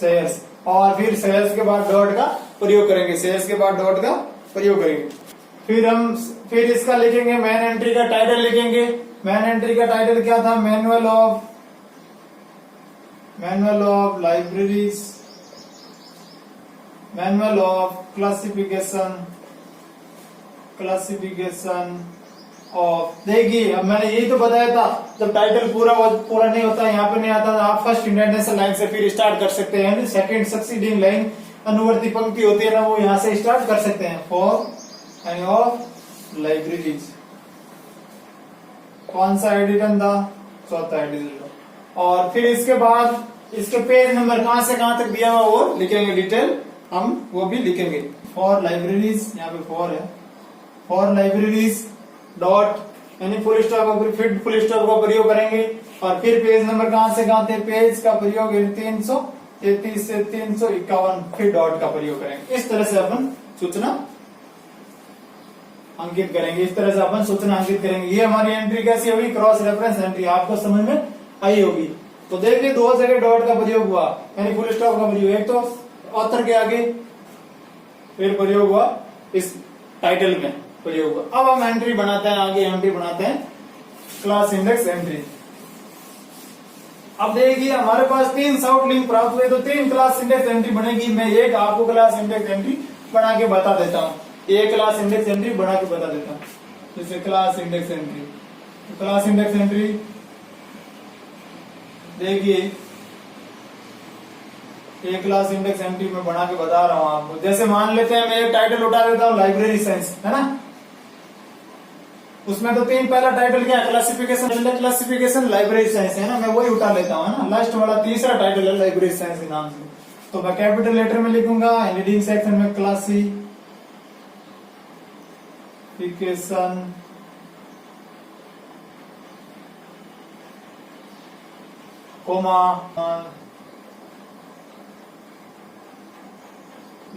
शेयर्स। और फिर शेयर्स के बाद डॉट का प्रयोग करेंगे, शेयर्स के बाद डॉट का प्रयोग करेंगे। फिर इसका लिखेंगे मैन एंट्री का टाइटल लिखेंगे। मैन एंट्री का टाइटल क्या था, manual of libraries, manual of classification of. देखिए अब मैंने यही तो बताया था, जब टाइटल पूरा नहीं होता, यहाँ पे नहीं आता, तो आप फर्स्ट इंडेंटेशन लाइन से फिर स्टार्ट कर सकते हैं। सेकंड सक्सीडिंग लाइन, अनुवर्ती पंक्ति होती है ना, वो यहाँ से स्टार्ट कर सकते हैं। फॉर एनी ऑफ लाइब्रेरीज, कौन सा एडिशन था, चौथा एडिशन। और फिर इसके बाद इसके पेज नंबर कहां से कहां तक दिया हुआ वो लिखेंगे, डिटेल हम वो भी लिखेंगे। फॉर लाइब्रेरीज, यहाँ पे फॉर है, फॉर लाइब्रेरीज डॉट, यानी फुल स्टॉप, फिर फुल स्टॉप का प्रयोग करेंगे। और फिर पेज नंबर कहां से कहां थे, पेज का प्रयोग 333 से 351, फिर डॉट का प्रयोग करेंगे। इस तरह से अपन सूचना अंकित करेंगे, इस तरह से अपन सूचना अंकित करेंगे। ये हमारी एंट्री कैसी होगी, क्रॉस रेफरेंस एंट्री, आपको समझ में आई होगी। तो देखिए दो जगह डॉट का प्रयोग हुआ, यानी फुल स्टॉप का प्रयोग, एक तो ऑथर के आगे, फिर प्रयोग हुआ इस टाइटल में प्रयोग हुआ। अब हम एंट्री बनाते हैं, आगे एंट्री बनाते हैं क्लास इंडेक्स एंट्री। अब देखिए हमारे पास 3 शॉर्ट लिंक प्राप्त हुए, तो 3 क्लास इंडेक्स एंट्री बनेगी। मैं एक आपको क्लास इंडेक्स एंट्री बना के बता देता हूँ, एक क्लास इंडेक्स एंट्री बना के बता देता हूँ। जैसे class index entry, class index entry देखिए, एक क्लास इंडेक्स एंट्री में बना के बता रहा हूं आपको। जैसे मान लेते हैं मैं एक टाइटल उठा लेता हूं लाइब्रेरी साइंस, है ना, उसमें तो 3 पहला टाइटल क्या है, क्लासिफिकेशन लाइब्रेरी साइंस है ना, मैं वही उठा लेता हूं, है ना। लास्ट वाला तीसरा टाइटल है लाइब्रेरी साइंस के नाम से, तो मैं कैपिटल लेटर में लिखूंगा, लीडिंग सेक्शन में क्लासिफिकेशन, कोमा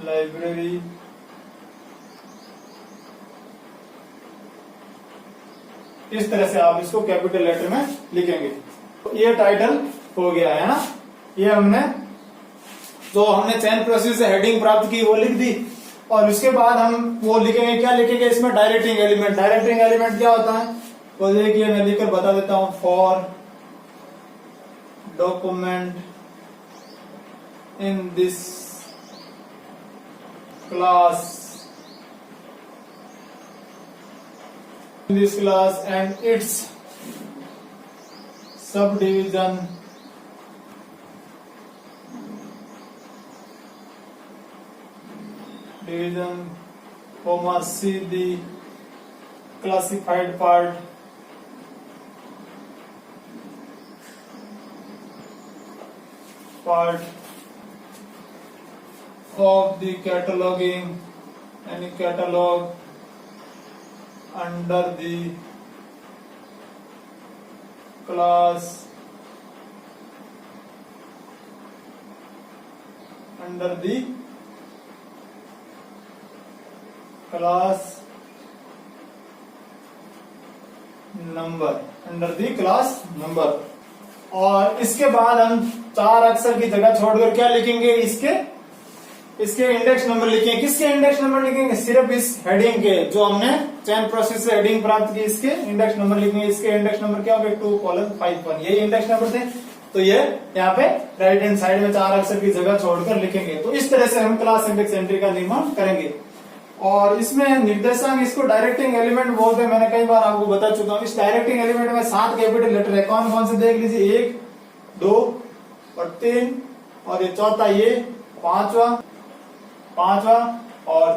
लाइब्रेरी इस तरह से आप इसको कैपिटल लेटर में लिखेंगे। तो ये टाइटल हो गया है ना, ये हमने जो हमने चैन प्रोसेस से हेडिंग प्राप्त की वो लिख दी। और उसके बाद हम वो लिखेंगे, क्या लिखेंगे इसमें, डायरेक्टिंग एलिमेंट। डायरेक्टिंग एलिमेंट क्या होता है, तो देखिए मैं लिखकर बता देता हूं, for document in this class and its subdivision C the classified part of the cataloging, any catalog under the class number। और इसके बाद हम 4 अक्षर की जगह छोड़कर क्या लिखेंगे, इसके इंडेक्स नंबर लिखेंगे। किसके इंडेक्स नंबर लिखेंगे, सिर्फ इस हेडिंग के, जो हमने चैन प्रोसेस से हेडिंग प्राप्त की, इसके इंडेक्स नंबर लिखेंगे। इसके इंडेक्स नंबर क्या होंगे, 2:51, यही इंडेक्स नंबर थे। तो ये यहाँ पे राइट हैंड साइड में 4 अक्षर की जगह छोड़कर लिखेंगे। तो इस तरह से हम क्लास इंडेक्स एंट्री का निर्माण करेंगे। और इसमें निर्देशांक, इसको डायरेक्टिंग एलिमेंट बोलते हैं, मैंने कई बार आपको बता चुका हूँ। इस डायरेक्टिंग एलिमेंट में 7 कैपिटल लेटर है, कौन कौन से देख लीजिए, 1, 2 और 3, और ये चौथा, ये पांचवा और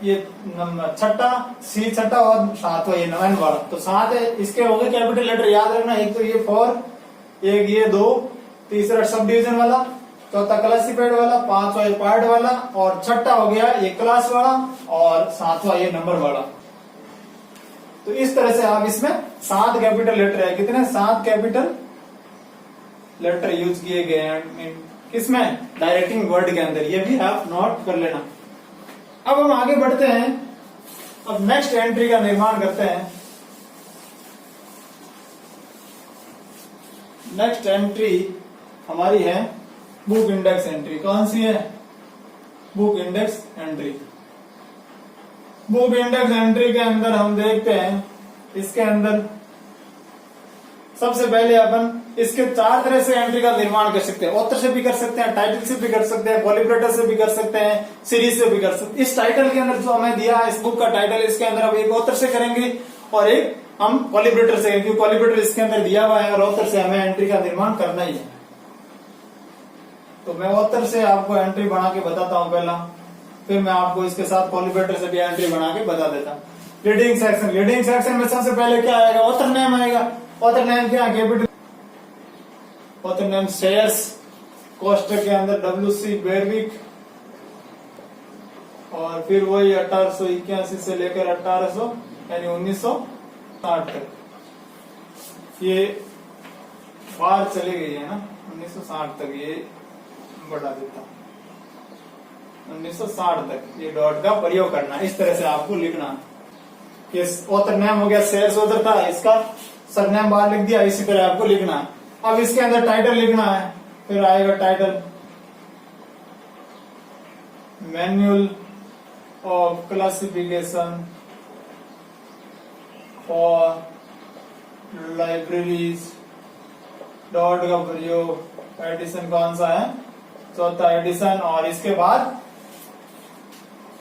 ये नंबर छठा सी छठा और सातवां ये एन वाला, तो 7 है इसके हो गए कैपिटल लेटर याद रखना। एक तो ये 4, एक ये 2, तीसरा सब डिवीजन वाला, चौथा क्लासिफाइड वाला, पांचवा ये पार्ट वाला, और छठा हो गया ये क्लास वाला, और सातवां ये नंबर वाला। तो इस तरह से आप इसमें 7 कैपिटल लेटर है, कितने 7 कैपिटल लेटर यूज किए गए हैं किसमें, डायरेक्टिंग वर्ड के अंदर, ये भी आप नोट कर लेना। अब हम आगे बढ़ते हैं, अब नेक्स्ट एंट्री का निर्माण करते हैं। नेक्स्ट एंट्री हमारी है बुक इंडेक्स एंट्री। कौन सी है, book index entry. Book index entry के अंदर हम देखते हैं, इसके अंदर सबसे पहले अपन इसके 4 तरह से एंट्री का निर्माण कर सकते हैं। ऑथर से भी कर सकते हैं, टाइटल से भी कर सकते हैं, कोलिब्रेटर से भी कर सकते हैं, सीरीज से भी कर सकते हैं। इस टाइटल के अंदर जो हमें दिया है, इस बुक का टाइटल, इसके अंदर हम एक ऑथर से करेंगे और एक हम कोलिब्रेटर से, क्योंकि कोलिब्रेटर इसके अंदर दिया हुआ है और ऑथर से हमें एंट्री का निर्माण करना ही है। तो मैं ऑथर से आपको एंट्री बना के बताता हूं पहला, फिर मैं आपको इसके साथ कोलिब्रेटर से भी एंट्री बना के बता देता हूं। लीडिंग सेक्शन, लीडिंग सेक्शन में सबसे पहले क्या आएगा, ऑथर नेम आएगा। ऑथर नेम क्या, कैपिटल ऑथर नेम शेयर्स, कोष्टक के अंदर WC बेरविक, और फिर वही 1881 से लेकर 1800 यानी 1960 तक, ये बार चली गई है ना, 1960 तक ये बढ़ा देता, 1960 तक ये डॉट का प्रयोग करना। इस तरह से आपको लिखना। ये ऑथर नेम हो गया, शेयर्स ऑथर था, इसका सरनेम बाहर लिख दिया, इसी तरह आपको लिखना है। अब इसके अंदर टाइटल लिखना है, फिर आएगा title manual of classification for libraries, dot का प्रयोग, एडिशन कौन सा है, चौथा एडिशन, और इसके बाद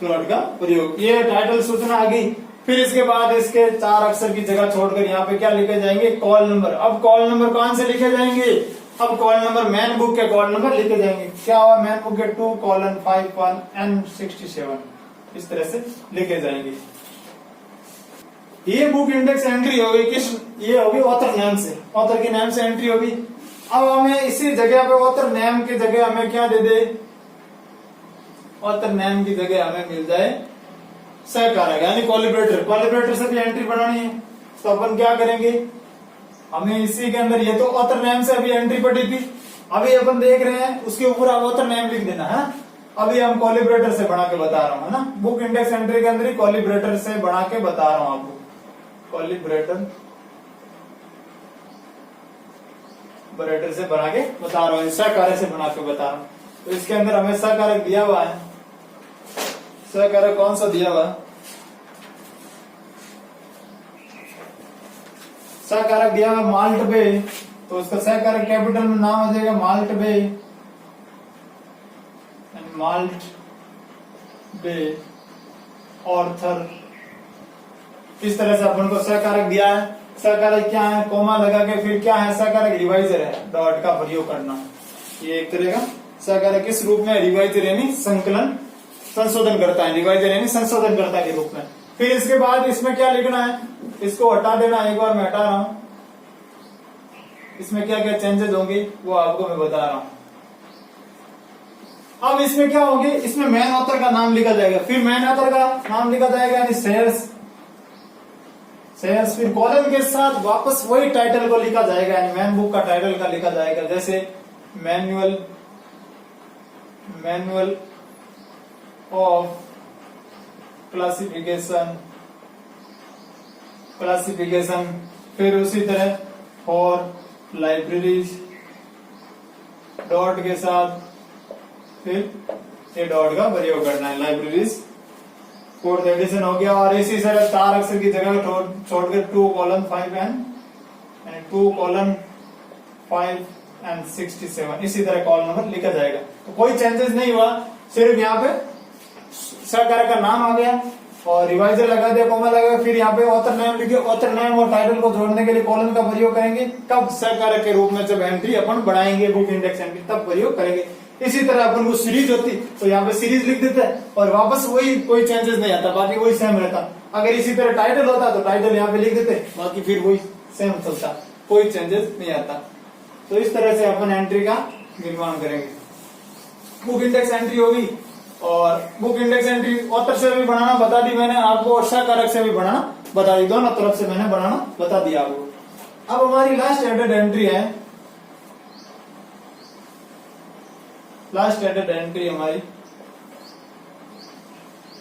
डॉट का प्रयोग। ये टाइटल सूचना आ गई। फिर इसके बाद इसके 4 अक्षर की जगह छोड़कर यहाँ पे क्या लिखे जाएंगे, कॉल नंबर। अब कॉल नंबर कौन से लिखे जाएंगे, अब कॉल नंबर मैन बुक के कॉल नंबर लिखे जाएंगे। क्या हुआ, मैन बुक के 2:51N67, इस तरह से लिखे जाएंगे। ये बुक इंडेक्स एंट्री होगी किस, ये होगी ऑथर नेम से, ऑथर के नेम से एंट्री होगी। अब हमें इसी जगह पे ऑथर नेम की जगह हमें क्या दे दे, ऑथर नेम की जगह हमें मिल जाए सहकारक यानी कोलिब्रेटर। कोलिब्रेटर से भी एंट्री बनानी है, तो अपन क्या करेंगे, हमें इसी के अंदर, ये तो ऑथर नेम से अभी एंट्री पड़ी थी, अभी अपन देख रहे हैं उसके ऊपर आप ऑथर नेम लिख देना है। अभी हम कोलिब्रेटर से बना के बता रहा हूं, है ना, बुक इंडेक्स एंट्री के अंदर ही कोलिब्रेटर से बना के बता रहा हूं आपको, कोलिब्रेटर से बना के बता रहा हूं, सहकारक से बना के बता रहा हूं। तो इसके अंदर हमें सहकारक दिया हुआ है, सहकारक कौन सा दिया हुआ है, सहकारक दिया हुआ माल्ट बे, तो उसका सहकारक कैपिटल में नाम हो जाएगा माल्ट बे, माल्ट बे ऑर्थर। इस तरह से अपन को सहकारक दिया है। सहकारक क्या है, कोमा लगा के फिर क्या है, सहकारक रिवाइजर है, डॉट का प्रयोग करना। ये एक तरह का सहकारक किस रूप में, रिवाइजर यानी संकलन संशोधन करता है, रिवाइजर यानी संशोधन करता के रूप में। फिर इसके बाद इसमें क्या लिखना है, इसको हटा देना, एक बार मैं हटा रहा हूं, इसमें क्या क्या चेंजेस होंगे वो आपको मैं बता रहा हूं। अब इसमें क्या होगी, इसमें मैन ऑथर का नाम लिखा जाएगा, फिर मैन ऑथर का नाम लिखा जाएगा यानी शेयर्स, फिर कॉलम के साथ वापस वही टाइटल को लिखा जाएगा, यानी मैन बुक का टाइटल का लिखा जाएगा, जैसे मैनुअल ऑफ क्लासिफिकेशन, फिर उसी तरह फॉर लाइब्रेरीज, डॉट के साथ फिर ये डॉट का प्रयोग करना है, लाइब्रेरीज 4th एडिशन हो गया। और इसी तरह 4 अक्षर की जगह छोड़कर 2:5N67 इसी तरह कॉल नंबर लिखा जाएगा। तो कोई चेंजेस नहीं हुआ, सिर्फ यहाँ पे सहकारक का नाम आ गया और रिवाइजर लगा दिया, कोमा लगा, फिर यहाँ पे ऑथर नेम लिखे, ऑथर नेम और टाइटल को जोड़ने के लिए कॉलन का प्रयोग करेंगे। कब, सहकारक के रूप में जब एंट्री अपन बढ़ाएंगे बुक इंडेक्स एंट्री, तब प्रयोग करेंगे। इसी तरह अपन को सीरीज होती तो यहाँ पे सीरीज लिख देते और वापस वही, कोई चेंजेस नहीं आता, बाकी वही सेम रहता। अगर इसी तरह टाइटल होता तो टाइटल यहाँ पे लिख देते, बाकी फिर वही सेम चलता, कोई चेंजेस नहीं आता। तो इस तरह से अपन एंट्री का निर्माण करेंगे। बुक इंडेक्स एंट्री होगी, और बुक इंडेक्स एंट्री ऑथर से भी बनाना बता दी मैंने आपको, और शाकारक से भी बनाना बता दी, दोनों तरफ से मैंने बनाना बता दिया आपको। अब हमारी लास्ट एडेड एंट्री है, लास्ट एडेड एंट्री हमारी,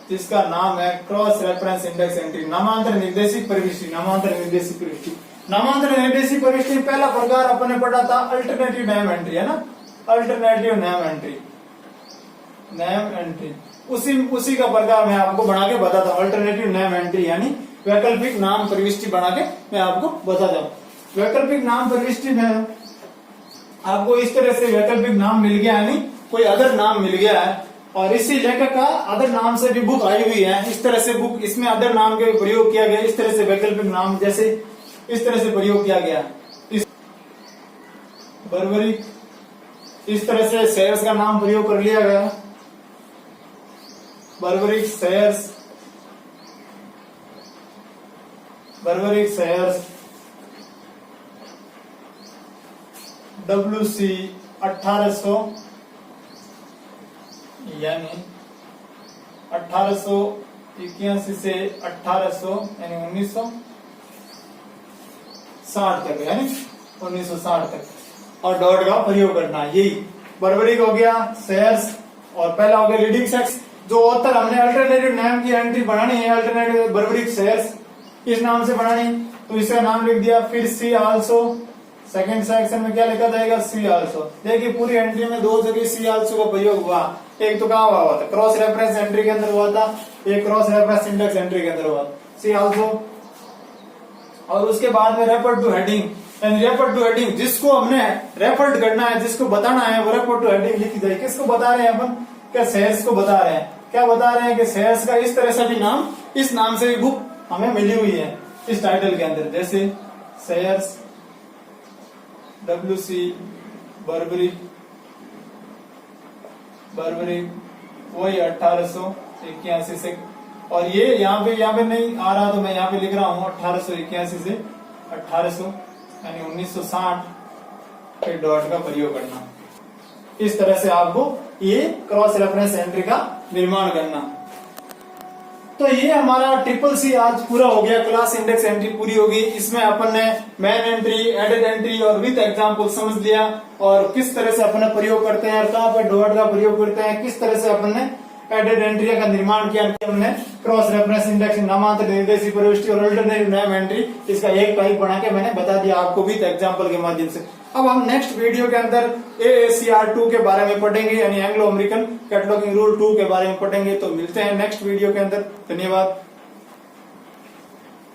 जिसका नाम है क्रॉस रेफरेंस इंडेक्स एंट्री, नामांतर निर्देशित प्रविष्टि। नामांतर निर्देशित प्रविष्टि, नामांतर निर्देशित प्रविष्टि पहला प्रकार अपने पढ़ा था अल्टरनेटिव नेम एंट्री, है ना, alternative name entry, name entry उसी का प्रकार मैं आपको बना के बताता हूँ। अल्टरनेटिव नेम एंट्री यानी वैकल्पिक नाम प्रविष्टि बना के मैं आपको बताता हूँ। वैकल्पिक नाम प्रविष्टि में आपको इस तरह से वैकल्पिक नाम मिल गया, यानी कोई अदर नाम मिल गया है, और इसी लेखक का अदर नाम से भी बुक आई हुई है। इस तरह से बुक, इसमें अदर नाम का प्रयोग किया गया, इस तरह से वैकल्पिक नाम जैसे इस तरह से प्रयोग किया गया। इस बर्बरिक, इस तरह से शेयर्स का नाम प्रयोग कर लिया गया, Barbarik shares, Barbarik shares, WC 1800 यानी 1881 से 1800 यानी 1960 तक, यानी 1960 तक, और डॉट का प्रयोग करना। यही बर्बरिक हो गया, शेयर्स, और पहला हो गया लीडिंग सेक्स। जो ऑथर हमने अल्टरनेटिव नेम की एंट्री बनानी है, अल्टरनेटिव बर्बरिक शेयर्स इस नाम से बनानी, तो इसका नाम लिख दिया। फिर सी आल्सो, सेकंड सेक्शन में क्या लिखा जाएगा, सी आल्सो। देखिए पूरी एंट्री में दो जगह सी आल्सो का प्रयोग हुआ, एक तो कहाँ हुआ था, क्रॉस रेफरेंस एंट्री के अंदर हुआ था, एक क्रॉस रेफरेंस इंडेक्स एंट्री के अंदर हुआ, सी आल्सो। और उसके बाद में refer two heading, refer two heading जिसको हमने रेफर करना है, जिसको बताना है, वो रेफर टू हेडिंग लिखी जाए। किसको बता रहे हैं अपन, क्या शेयर्स को बता रहे हैं। क्या बता रहे हैं कि शेयर्स का इस तरह से भी नाम, इस नाम से भी बुक हमें मिली हुई है इस टाइटल के अंदर, जैसे शेयर्स, WC, बर्बरिक, बर्बरिक वही 1881 से, और ये यहाँ पे नहीं आ रहा तो मैं यहाँ पे लिख रहा हूँ 1881 से 1800 यानी 1960, फिर डॉट का प्रयोग करना। इस तरह से आपको ये क्रॉस रेफरेंस एंट्री का निर्माण करना। तो ये हमारा CCC आज पूरा हो गया, क्लास इंडेक्स एंट्री पूरी होगी। इसमें अपन ने मेन एंट्री, एडेड एंट्री और विद एग्जांपल समझ लिया, और किस तरह से अपन प्रयोग करते हैं, और कहाँ पे डॉट का प्रयोग करते हैं, किस तरह से अपन ने एडेड एंट्री का निर्माण किया। हमने क्रॉस रेफरेंस इंडेक्स, नामांतर निर्देशित प्रविष्टि और अल्टरनेटिव नेम एंट्री, इसका एक टाइप बना के मैंने बता दिया आपको विद एग्जांपल के माध्यम से। अब हम नेक्स्ट वीडियो के अंदर AACR2 के बारे में पढ़ेंगे, यानी एंग्लो अमेरिकन कैटलॉगिंग रूल 2 के बारे में पढ़ेंगे। तो मिलते हैं नेक्स्ट वीडियो के अंदर। धन्यवाद।